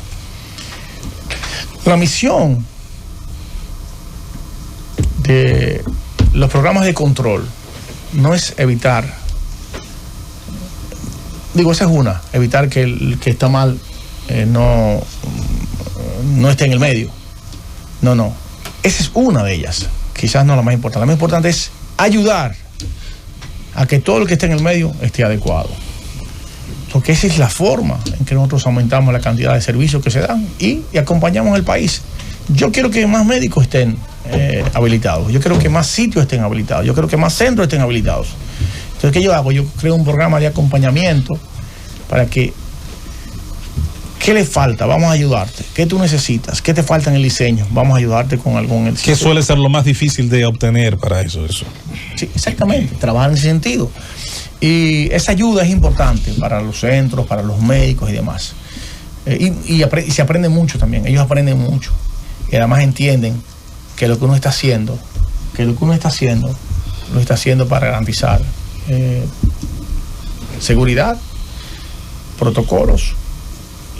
La misión de los programas de control no es evitar, esa es una, evitar que el que está mal no esté en el medio. No. Esa es una de ellas. Quizás no la más importante. La más importante es ayudar a que todo lo que esté en el medio esté adecuado. Porque esa es la forma en que nosotros aumentamos la cantidad de servicios que se dan y acompañamos al país. Yo quiero que más médicos estén habilitados. Yo quiero que más sitios estén habilitados. Yo quiero que más centros estén habilitados. Entonces, ¿qué yo hago? Yo creo un programa de acompañamiento para que ¿qué le falta? Vamos a ayudarte. ¿Qué tú necesitas? ¿Qué te falta en el diseño? Vamos a ayudarte con algún... ¿Qué suele ser lo más difícil de obtener para eso? Sí, exactamente. Trabajar en ese sentido. Y esa ayuda es importante para los centros, para los médicos y demás. Y se aprende mucho también. Ellos aprenden mucho. Y además entienden que lo que uno está haciendo, lo está haciendo para garantizar seguridad, protocolos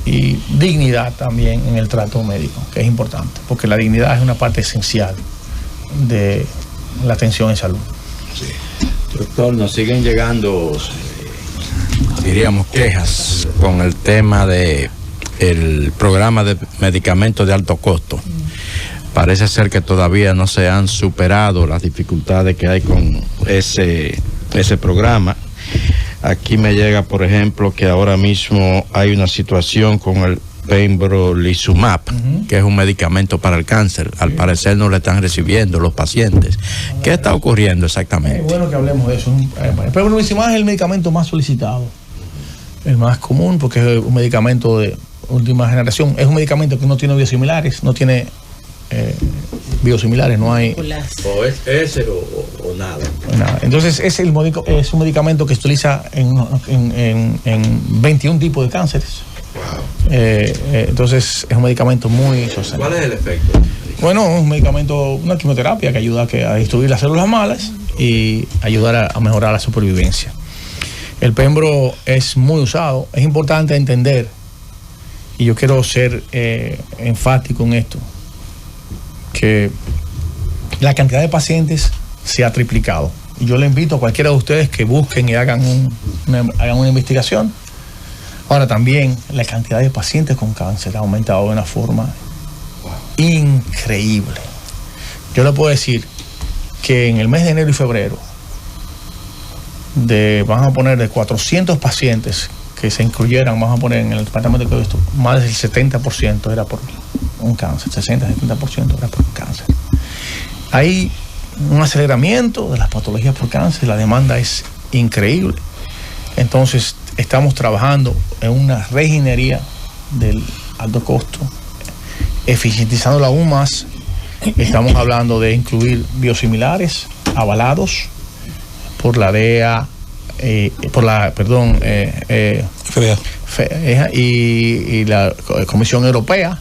y dignidad también en el trato médico, que es importante, porque la dignidad es una parte esencial de la atención en salud. Sí. Doctor, nos siguen llegando, diríamos, quejas con el tema de el programa de medicamentos de alto costo. Parece ser que todavía no se han superado las dificultades que hay con ese programa. Aquí me llega, por ejemplo, que ahora mismo hay una situación con el pembrolizumab, que es un medicamento para el cáncer. Al parecer no lo están recibiendo los pacientes. ¿Qué está ocurriendo exactamente? Es bueno que hablemos de eso. El pembrolizumab es el medicamento más solicitado, el más común, porque es un medicamento de última generación. Es un medicamento que no tiene biosimilares, no hay... O es ese o nada. Entonces es un medicamento que se utiliza en 21 tipos de cánceres. Wow. Entonces es un medicamento muy social. ¿Cuál es el efecto? Bueno, un medicamento, una quimioterapia que ayuda a destruir las células malas y ayudar a mejorar la supervivencia. El pembro es muy usado. Es importante entender, y yo quiero ser enfático en esto, que la cantidad de pacientes se ha triplicado. Y yo le invito a cualquiera de ustedes que busquen y hagan una investigación. Ahora también la cantidad de pacientes con cáncer ha aumentado de una forma increíble. Yo le puedo decir que en el mes de enero y febrero vamos a poner de 400 pacientes que se incluyeran, vamos a poner en el departamento de esto, más del 70% era por un cáncer, 60-70% era por un cáncer. Hay un aceleramiento de las patologías por cáncer, la demanda es increíble. Entonces estamos trabajando en una reingeniería del alto costo, eficientizándola aún más. Estamos hablando de incluir biosimilares avalados por la DEA, y la Comisión Europea,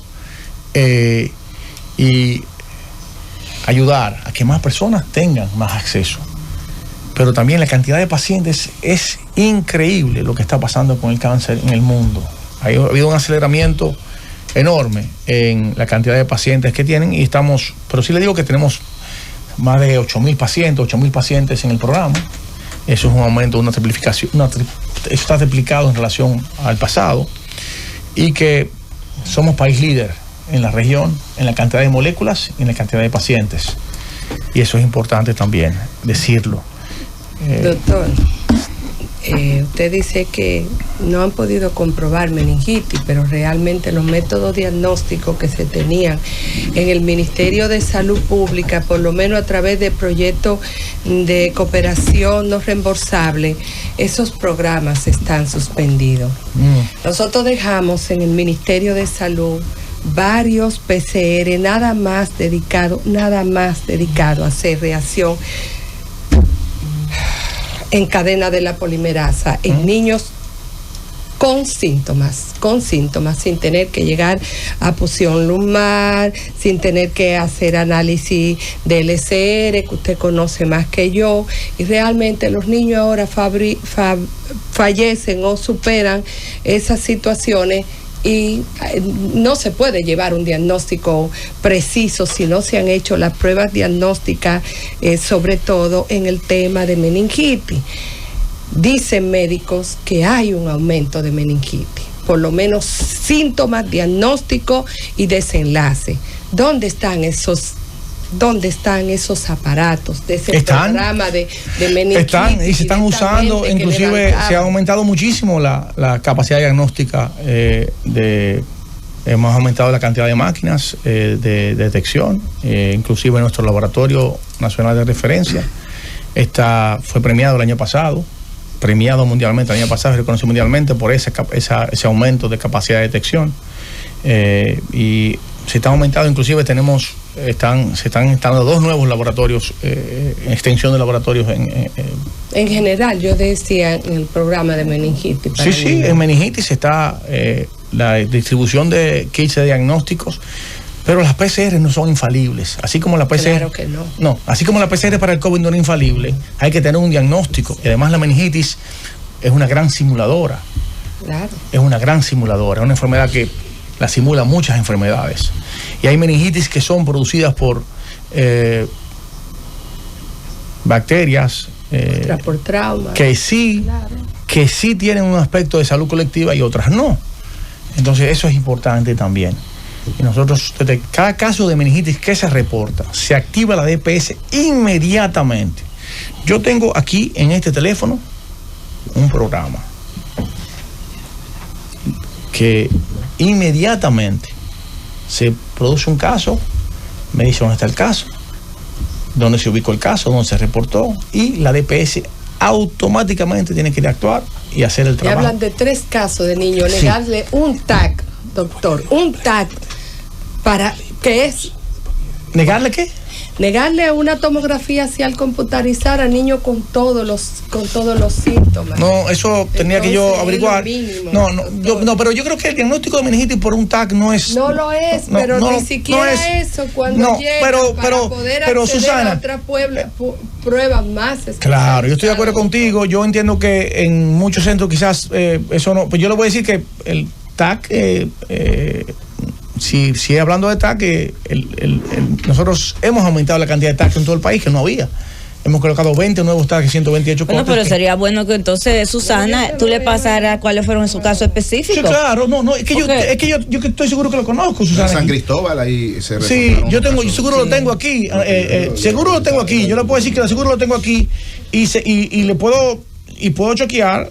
y ayudar a que más personas tengan más acceso. Pero también la cantidad de pacientes es increíble lo que está pasando con el cáncer en el mundo. Ha habido un aceleramiento enorme en la cantidad de pacientes que tienen y pero sí le digo que tenemos más de 8.000 pacientes en el programa. Eso es un aumento, una triplificación, eso está triplicado en relación al pasado, y que somos país líder en la región en la cantidad de moléculas y en la cantidad de pacientes, y eso es importante también decirlo. Doctor, usted dice que no han podido comprobar meningitis, pero realmente los métodos diagnósticos que se tenían en el Ministerio de Salud Pública, por lo menos a través de proyectos de cooperación no reembolsable, esos programas están suspendidos. Nosotros dejamos en el Ministerio de Salud varios PCR nada más dedicado a hacer reacción en cadena de la polimerasa en niños con síntomas, sin tener que llegar a punción lumbar, sin tener que hacer análisis de LCR, que usted conoce más que yo, y realmente los niños ahora fallecen o superan esas situaciones, y no se puede llevar un diagnóstico preciso si no se han hecho las pruebas diagnósticas, sobre todo en el tema de meningitis. Dicen médicos que hay un aumento de meningitis, por lo menos síntomas, diagnóstico y desenlace. ¿Dónde están esos aparatos de ese programa de meningitis? Están y se están usando, inclusive se ha aumentado muchísimo la capacidad diagnóstica, hemos aumentado la cantidad de máquinas de detección, inclusive nuestro laboratorio nacional de referencia fue premiado el año pasado, premiado mundialmente el año pasado, reconocido mundialmente por ese aumento de capacidad de detección, y se está aumentando. Inclusive se están instalando 2 nuevos laboratorios, extensión de laboratorios en general. Yo decía en el programa de meningitis. Sí, en meningitis está la distribución de kits de diagnósticos, pero las PCR no son infalibles. Así como la PCR, claro que no. No, así como la PCR para el COVID no es infalible, hay que tener un diagnóstico. Y además la meningitis es una gran simuladora. Claro. Es una gran simuladora, es una enfermedad que la simula muchas enfermedades. Y hay meningitis que son producidas por bacterias por trauma, que sí tienen un aspecto de salud colectiva y otras no. Entonces eso es importante también. Y nosotros, desde cada caso de meningitis que se reporta, se activa la DPS inmediatamente. Yo tengo aquí en este teléfono un programa que inmediatamente se produce un caso, me dice dónde está el caso, dónde se ubicó el caso, dónde se reportó, y la DPS automáticamente tiene que ir a actuar y hacer el trabajo. Me hablan de 3 casos de niños, negarle un TAC, doctor, un TAC, para ¿qué es? ¿Negarle qué? Negarle una tomografía así al computarizar al niño con todos los síntomas. No, eso tenía que yo averiguar. Mínimo, pero yo creo que el diagnóstico de meningitis por un TAC no es. No lo es, pero ni siquiera eso cuando llega para poder acceder Susana, a otras pruebas más. Claro, yo estoy de acuerdo contigo. Yo entiendo que en muchos centros quizás eso no. Pues yo le voy a decir que el TAC, si hablando de TAC, nosotros hemos aumentado la cantidad de TAC en todo el país, que no había. Hemos colocado 20 nuevos TAC y 128 cortes. Bueno, pero sería bueno que entonces, Susana, tú le pasaras cuáles fueron esos casos específicos. Sí, claro, es que yo estoy seguro que lo conozco, Susana. San Cristóbal ahí se sí, yo seguro lo tengo aquí. Seguro lo tengo aquí. Yo le puedo decir que seguro lo tengo aquí y le puedo chequear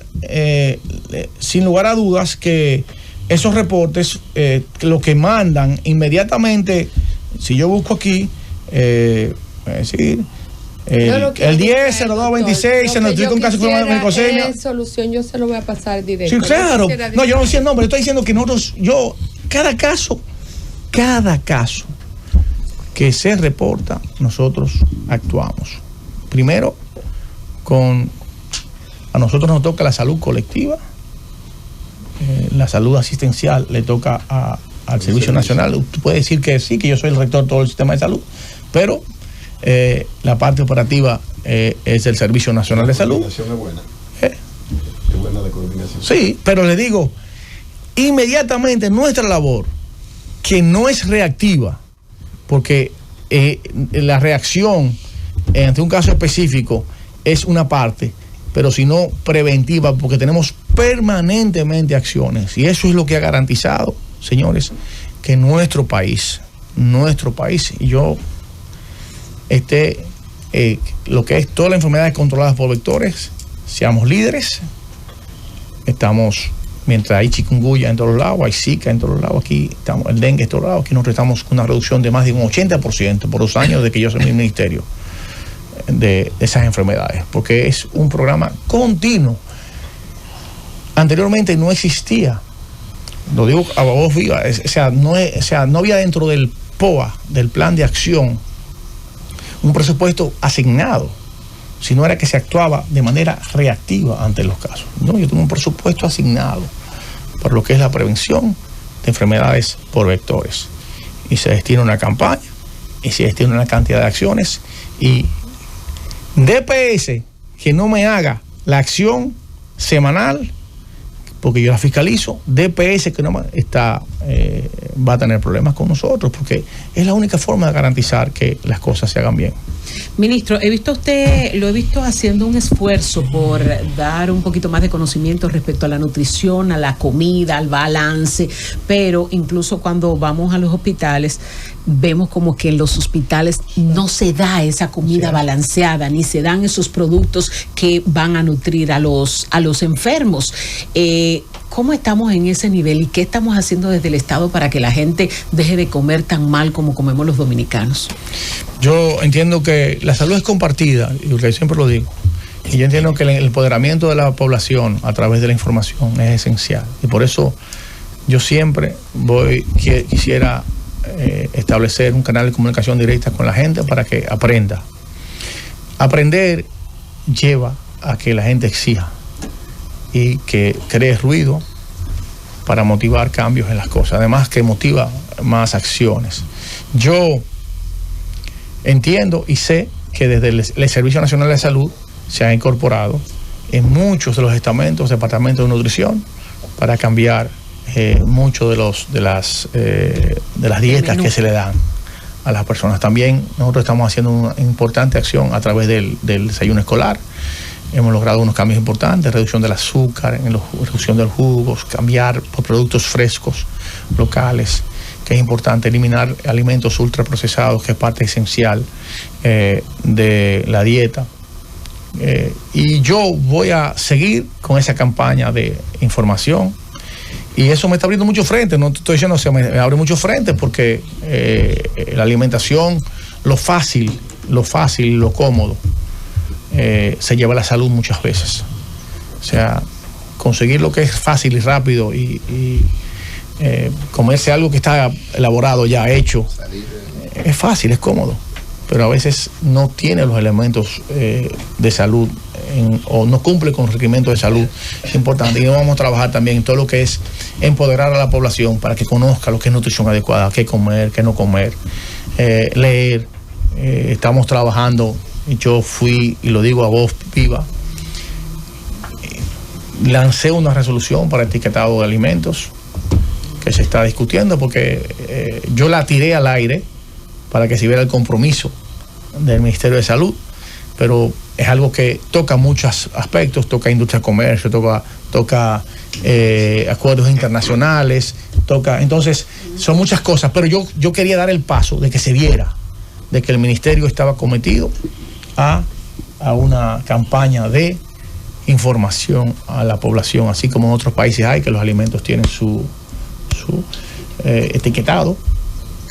sin lugar a dudas que esos reportes, lo que mandan inmediatamente, si yo busco aquí, el 10-02-26 se notifica un caso de glucosemia. Solución, yo se lo voy a pasar directo. Sí, claro. No, yo no decía el nombre, estoy diciendo que nosotros, cada caso que se reporta, nosotros actuamos. Primero, a nosotros nos toca la salud colectiva. La salud asistencial le toca al Servicio Nacional. Usted puede decir que sí, que yo soy el rector de todo el sistema de salud, pero la parte operativa es el Servicio Nacional de Salud. La coordinación es buena. Es buena la coordinación. Sí, pero le digo, inmediatamente nuestra labor, que no es reactiva, porque la reacción ante un caso específico es una parte, pero sino preventiva, porque tenemos permanentemente acciones. Y eso es lo que ha garantizado, señores, que nuestro país, y yo, lo que es todas las enfermedades controladas por vectores, seamos líderes. Estamos, mientras hay chikungunya en todos lados, hay zika en todos lados, aquí estamos, el dengue en todos lados, aquí nosotros estamos con una reducción de más de un 80% por los años de que yo soy en el ministerio de esas enfermedades, porque es un programa continuo. Anteriormente no existía, lo digo a voz viva, no había dentro del POA, del plan de acción, un presupuesto asignado, sino era que se actuaba de manera reactiva ante los casos. No, yo tengo un presupuesto asignado para lo que es la prevención de enfermedades por vectores, y se destina una campaña y se destina una cantidad de acciones, y DPS que no me haga la acción semanal, porque yo la fiscalizo, DPS que no me va a tener problemas con nosotros, porque es la única forma de garantizar que las cosas se hagan bien. Ministro, lo he visto haciendo un esfuerzo por dar un poquito más de conocimiento respecto a la nutrición, a la comida, al balance, pero incluso cuando vamos a los hospitales, vemos como que en los hospitales no se da esa comida balanceada, ni se dan esos productos que van a nutrir a los enfermos. ¿Cómo estamos en ese nivel y qué estamos haciendo desde el Estado para que la gente deje de comer tan mal como comemos los dominicanos? Yo entiendo que la salud es compartida, y yo siempre lo digo, y yo entiendo que el empoderamiento de la población a través de la información es esencial, y por eso yo siempre quisiera establecer un canal de comunicación directa con la gente para que aprenda. Aprender lleva a que la gente exija y que cree ruido para motivar cambios en las cosas, además que motiva más acciones. Yo entiendo y sé que desde el Servicio Nacional de Salud se ha incorporado en muchos de los estamentos, departamentos de nutrición, para cambiar mucho de las dietas que se le dan a las personas. También nosotros estamos haciendo una importante acción a través del desayuno escolar. Hemos logrado unos cambios importantes, reducción del azúcar, reducción de los jugos, cambiar por productos frescos, locales, que es importante, eliminar alimentos ultraprocesados, que es parte esencial de la dieta. Y yo voy a seguir con esa campaña de información, y eso me está abriendo mucho frente. No te estoy diciendo, me abre mucho frente, porque la alimentación, lo fácil, lo cómodo, se lleva la salud muchas veces. O sea, conseguir lo que es fácil y rápido y comerse algo que está elaborado, ya hecho, es fácil, es cómodo, pero a veces no tiene los elementos de salud o no cumple con requerimientos de salud importantes. Y vamos a trabajar también en todo lo que es empoderar a la población para que conozca lo que es nutrición adecuada, qué comer, qué no comer, leer. Estamos trabajando, y yo fui, y lo digo a voz viva, lancé una resolución para etiquetado de alimentos que se está discutiendo, porque yo la tiré al aire para que se viera el compromiso del Ministerio de Salud, pero es algo que toca muchos aspectos, toca industria, comercio, toca acuerdos internacionales, entonces son muchas cosas, pero yo quería dar el paso de que se viera de que el ministerio estaba cometido a una campaña de información a la población, así como en otros países hay, que los alimentos tienen su etiquetado,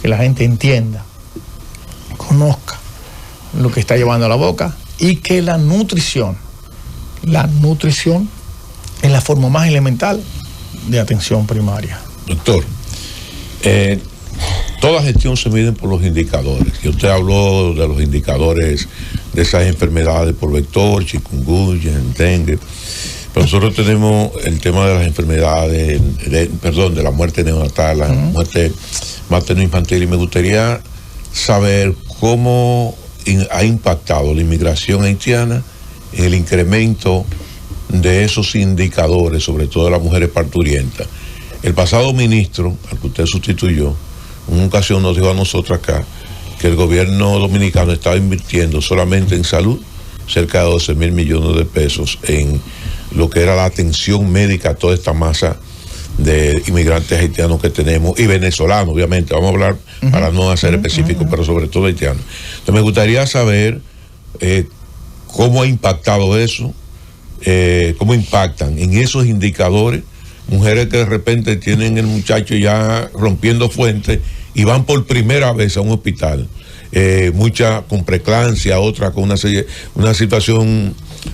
que la gente entienda, conozca lo que está llevando a la boca, y que la nutrición es la forma más elemental de atención primaria. Doctor, toda gestión se mide por los indicadores, y usted habló de los indicadores de esas enfermedades por vector, chikungunya, dengue, pero nosotros tenemos el tema de las enfermedades, de la muerte neonatal, la muerte materno-infantil, y me gustaría saber cómo ha impactado la inmigración haitiana en el incremento de esos indicadores, sobre todo de las mujeres parturientas. El pasado ministro, al que usted sustituyó, en una ocasión nos dijo a nosotros acá que el gobierno dominicano estaba invirtiendo solamente en salud cerca de 12 mil millones de pesos en lo que era la atención médica a toda esta masa de inmigrantes haitianos que tenemos y venezolanos, obviamente, vamos a hablar para no ser específicos, pero sobre todo haitianos. Entonces me gustaría saber cómo ha impactado eso, cómo impactan en esos indicadores mujeres que de repente tienen el muchacho ya rompiendo fuentes y van por primera vez a un hospital, muchas con preeclampsia, otras con una situación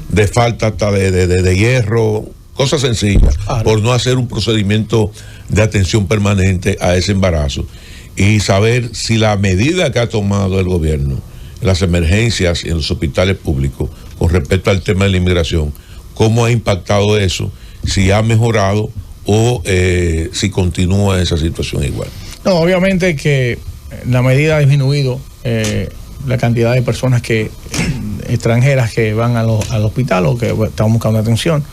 de falta hasta de hierro, cosas sencillas, por no hacer un procedimiento de atención permanente a ese embarazo, y saber si la medida que ha tomado el gobierno en las emergencias y en los hospitales públicos con respecto al tema de la inmigración, cómo ha impactado eso, si ha mejorado o si continúa esa situación igual. No, obviamente que la medida ha disminuido la cantidad de personas extranjeras que van al hospital o que están buscando atención,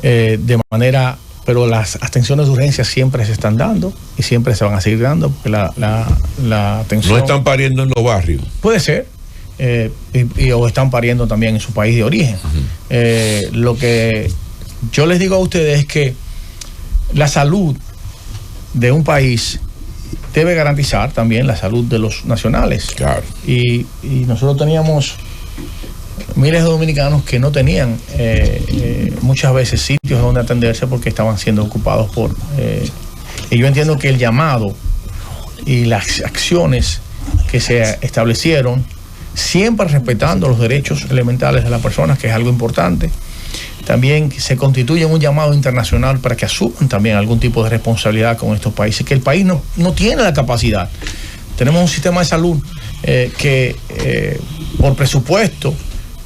pero las atenciones de urgencia siempre se están dando y siempre se van a seguir dando, porque la atención... ¿No están pariendo en los barrios? Puede ser, o están pariendo también en su país de origen. Lo que yo les digo a ustedes es que la salud de un país debe garantizar también la salud de los nacionales. Claro. Y nosotros teníamos miles de dominicanos que no tenían muchas veces sitios donde atenderse porque estaban siendo ocupados por... y yo entiendo que el llamado y las acciones que se establecieron, siempre respetando los derechos elementales de las personas, que es algo importante, también se constituye un llamado internacional para que asuman también algún tipo de responsabilidad con estos países, que el país no tiene la capacidad. Tenemos un sistema de salud que por presupuesto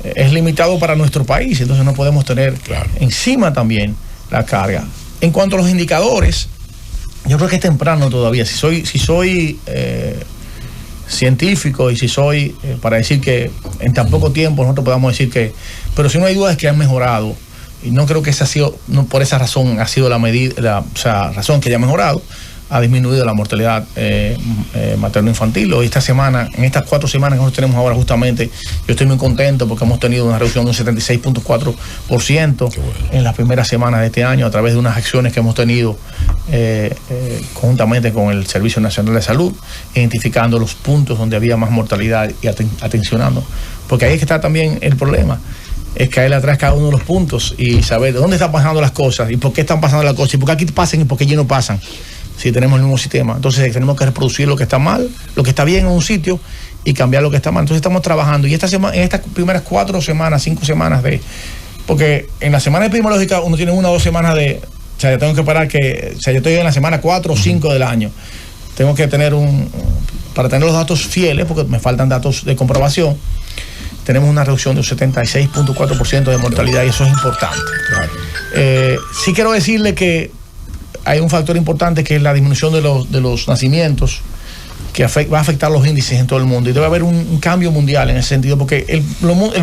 es limitado para nuestro país, entonces no podemos tener encima también la carga. En cuanto a los indicadores, yo creo que es temprano todavía. Si soy científico y si soy para decir que en tan poco tiempo nosotros podamos decir que, pero si no hay duda es que han mejorado, y no creo que esa ha sido, no por esa razón ha sido la medida, razón que haya mejorado, ha disminuido la mortalidad materno-infantil. Hoy esta semana, en estas 4 semanas que nosotros tenemos ahora justamente, yo estoy muy contento porque hemos tenido una reducción de un 76.4% en las primeras semanas de este año, a través de unas acciones que hemos tenido conjuntamente con el Servicio Nacional de Salud, identificando los puntos donde había más mortalidad y atencionando, porque ahí es que está también el problema, es caer atrás cada uno de los puntos y saber dónde están pasando las cosas y por qué están pasando las cosas y por qué aquí pasan y por qué allí no pasan, si tenemos el mismo sistema. Entonces tenemos que reproducir lo que está mal, lo que está bien en un sitio y cambiar lo que está mal. Entonces estamos trabajando, y en estas primeras 4 semanas, 5 semanas porque en la semana epidemiológica uno tiene 1 o 2 semanas o sea, yo tengo que parar yo estoy en la semana 4 o 5 del año. Tengo que tener para tener los datos fieles, porque me faltan datos de comprobación, tenemos una reducción de un 76.4% de mortalidad, y eso es importante. Sí quiero decirle que hay un factor importante, que es la disminución de los nacimientos, que va a afectar los índices en todo el mundo, y debe haber un cambio mundial en ese sentido, porque el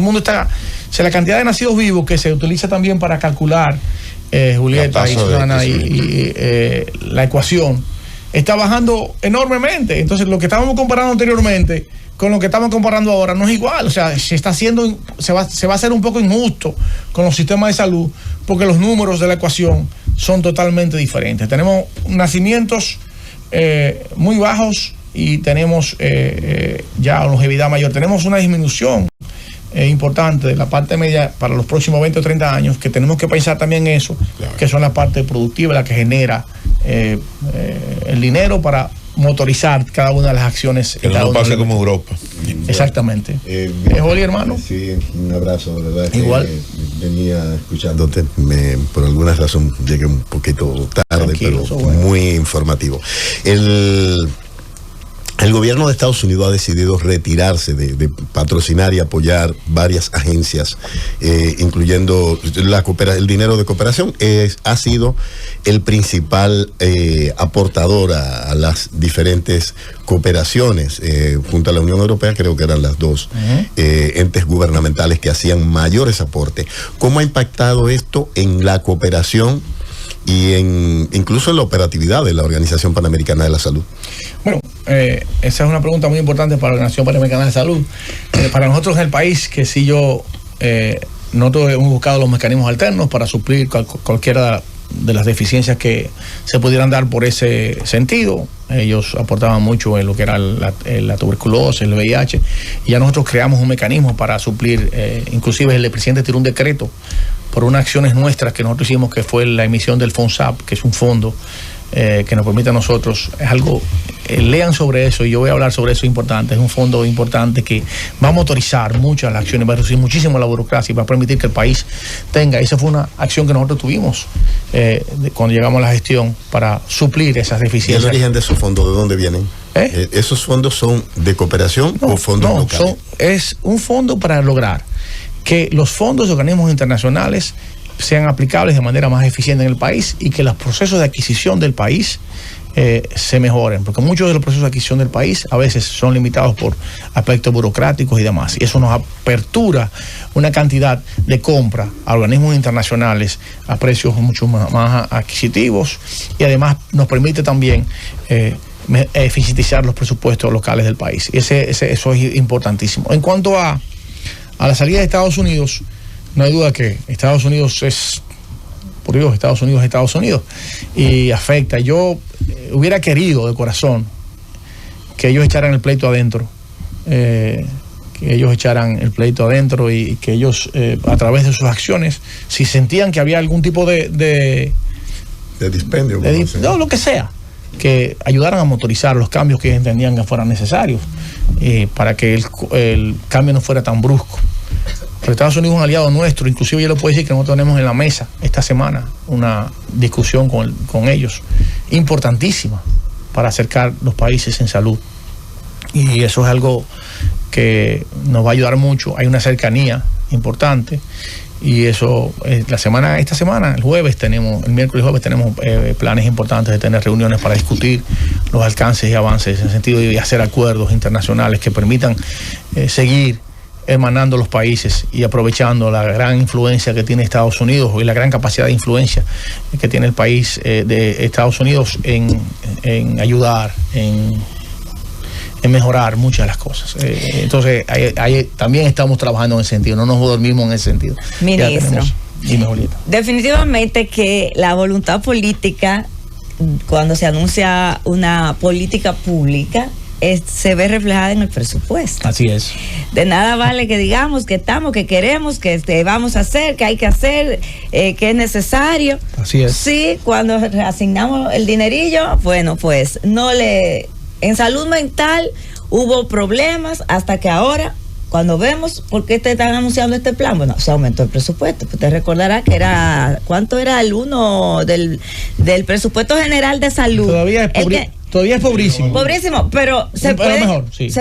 mundo está, o sea, la cantidad de nacidos vivos que se utiliza también para calcular, Julieta y Susana, y la ecuación está bajando enormemente. Entonces lo que estábamos comparando anteriormente con lo que estamos comparando ahora no es igual. O sea, se va a hacer un poco injusto con los sistemas de salud, porque los números de la ecuación son totalmente diferentes. Tenemos nacimientos muy bajos y tenemos ya longevidad mayor. Tenemos una disminución importante de la parte media para los próximos 20 o 30 años, que tenemos que pensar también en eso, que son la parte productiva, la que genera el dinero para motorizar cada una de las acciones. Que no pase como Europa. Exactamente. Oli, hermano. Sí, un abrazo, ¿verdad? Igual. Venía escuchándote, por alguna razón llegué un poquito tarde, tranquilo, pero muy informativo. El gobierno de Estados Unidos ha decidido retirarse de patrocinar y apoyar varias agencias, incluyendo el dinero de cooperación. Ha sido el principal aportador a las diferentes cooperaciones, junto a la Unión Europea. Creo que eran las 2 entes gubernamentales que hacían mayores aportes. ¿Cómo ha impactado esto en la cooperación y incluso en la operatividad de la Organización Panamericana de la Salud? Bueno, esa es una pregunta muy importante para la Organización Panamericana de Salud. Para nosotros en el país, que si nosotros hemos buscado los mecanismos alternos para suplir cualquiera de las deficiencias que se pudieran dar por ese sentido. Ellos aportaban mucho en lo que era la tuberculosis, el VIH, y ya nosotros creamos un mecanismo para suplir, inclusive el presidente tiró un decreto por unas acciones nuestras que nosotros hicimos, que fue la emisión del FONSAP, que es un fondo que nos permite a nosotros, es algo, lean sobre eso, y yo voy a hablar sobre eso importante. Es un fondo importante que va a motorizar muchas las acciones, va a reducir muchísimo la burocracia y va a permitir que el país tenga. Esa fue una acción que nosotros tuvimos cuando llegamos a la gestión para suplir esas deficiencias. ¿Y el origen de esos fondos de dónde vienen? ¿Esos fondos son de cooperación o fondos locales? Es un fondo para lograr que los fondos de organismos internacionales sean aplicables de manera más eficiente en el país y que los procesos de adquisición del país se mejoren, porque muchos de los procesos de adquisición del país a veces son limitados por aspectos burocráticos y demás, y eso nos apertura una cantidad de compra a organismos internacionales a precios mucho más adquisitivos, y además nos permite también eficientizar los presupuestos locales del país, y eso es importantísimo. En cuanto a la salida de Estados Unidos, no hay duda que Estados Unidos es, por Dios, Estados Unidos es Estados Unidos, y afecta. Yo hubiera querido de corazón que ellos echaran el pleito adentro, y que ellos, a través de sus acciones, si sentían que había algún tipo de dispendio, no, lo que sea, que ayudaran a motorizar los cambios que ellos entendían que fueran necesarios, para que el cambio no fuera tan brusco. Pero Estados Unidos es un aliado nuestro, inclusive yo le puedo decir que nosotros tenemos en la mesa esta semana una discusión con ellos importantísima para acercar los países en salud, y eso es algo que nos va a ayudar mucho. Hay una cercanía importante, y eso esta semana, el miércoles y jueves tenemos planes importantes de tener reuniones para discutir los alcances y avances en el sentido de hacer acuerdos internacionales que permitan seguir emanando los países y aprovechando la gran influencia que tiene Estados Unidos y la gran capacidad de influencia que tiene el país de Estados Unidos en ayudar, en mejorar muchas de las cosas. Entonces, también estamos trabajando en ese sentido, no nos dormimos en ese sentido. Ministro, dime, Julieta. Definitivamente que la voluntad política, cuando se anuncia una política pública, se ve reflejada en el presupuesto. Así es. De nada vale que digamos que estamos, que queremos, que vamos a hacer, que hay que hacer, que es necesario. Así es. Sí, cuando asignamos el dinerillo, bueno, pues en salud mental hubo problemas hasta que ahora, cuando vemos por qué te están anunciando este plan, bueno, se aumentó el presupuesto. Usted recordará que ¿cuánto era el uno del presupuesto general de salud? Todavía es pobrísimo. Pobrísimo, pero se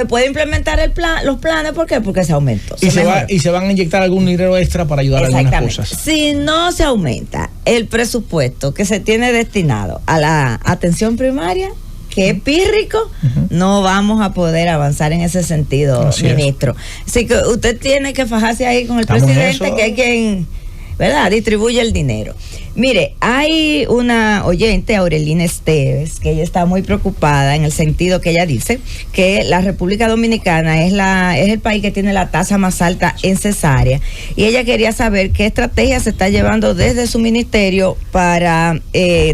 puede implementar los planes. ¿Por qué? Porque se aumentó. Y se van a inyectar algún dinero extra para ayudar a algunas cosas. Si no se aumenta el presupuesto que se tiene destinado a la atención primaria, que es pírrico, no vamos a poder avanzar en ese sentido, ministro. Así que usted tiene que fajarse ahí con el presidente, que es quien, ¿verdad?, distribuye el dinero. Mire, hay una oyente, Aurelina Esteves, que ella está muy preocupada en el sentido que ella dice que la República Dominicana es el país que tiene la tasa más alta en cesárea, y ella quería saber qué estrategia se está llevando desde su ministerio para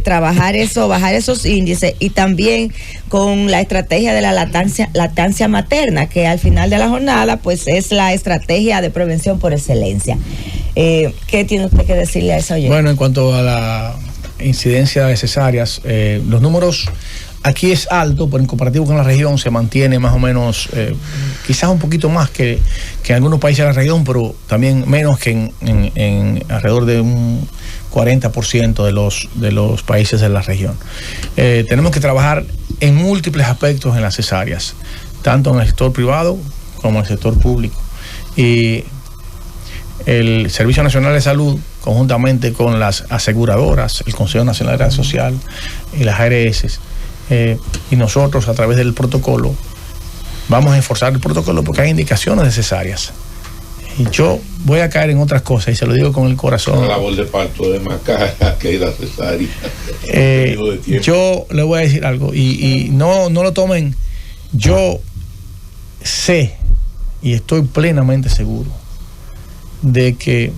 bajar esos índices, y también con la estrategia de la lactancia materna, que al final de la jornada pues es la estrategia de prevención por excelencia. ¿Qué tiene usted que decirle a esa oyente? Bueno, en cuanto a la incidencia de cesáreas, los números aquí es alto, pero en comparativo con la región se mantiene más o menos, quizás un poquito más que en algunos países de la región, pero también menos que en alrededor de un 40% de los países de la región. Tenemos que trabajar en múltiples aspectos en las cesáreas, tanto en el sector privado como en el sector público. Y el Servicio Nacional de Salud, conjuntamente con las aseguradoras, el Consejo Nacional de la Social y las ARS, y nosotros a través del protocolo, vamos a enforzar el protocolo porque hay indicaciones necesarias. Y yo voy a caer en otras cosas y se lo digo con el corazón. La labor de parto es más cara que la cesárea. Yo le voy a decir algo y no lo tomen. Yo sé y estoy plenamente seguro de que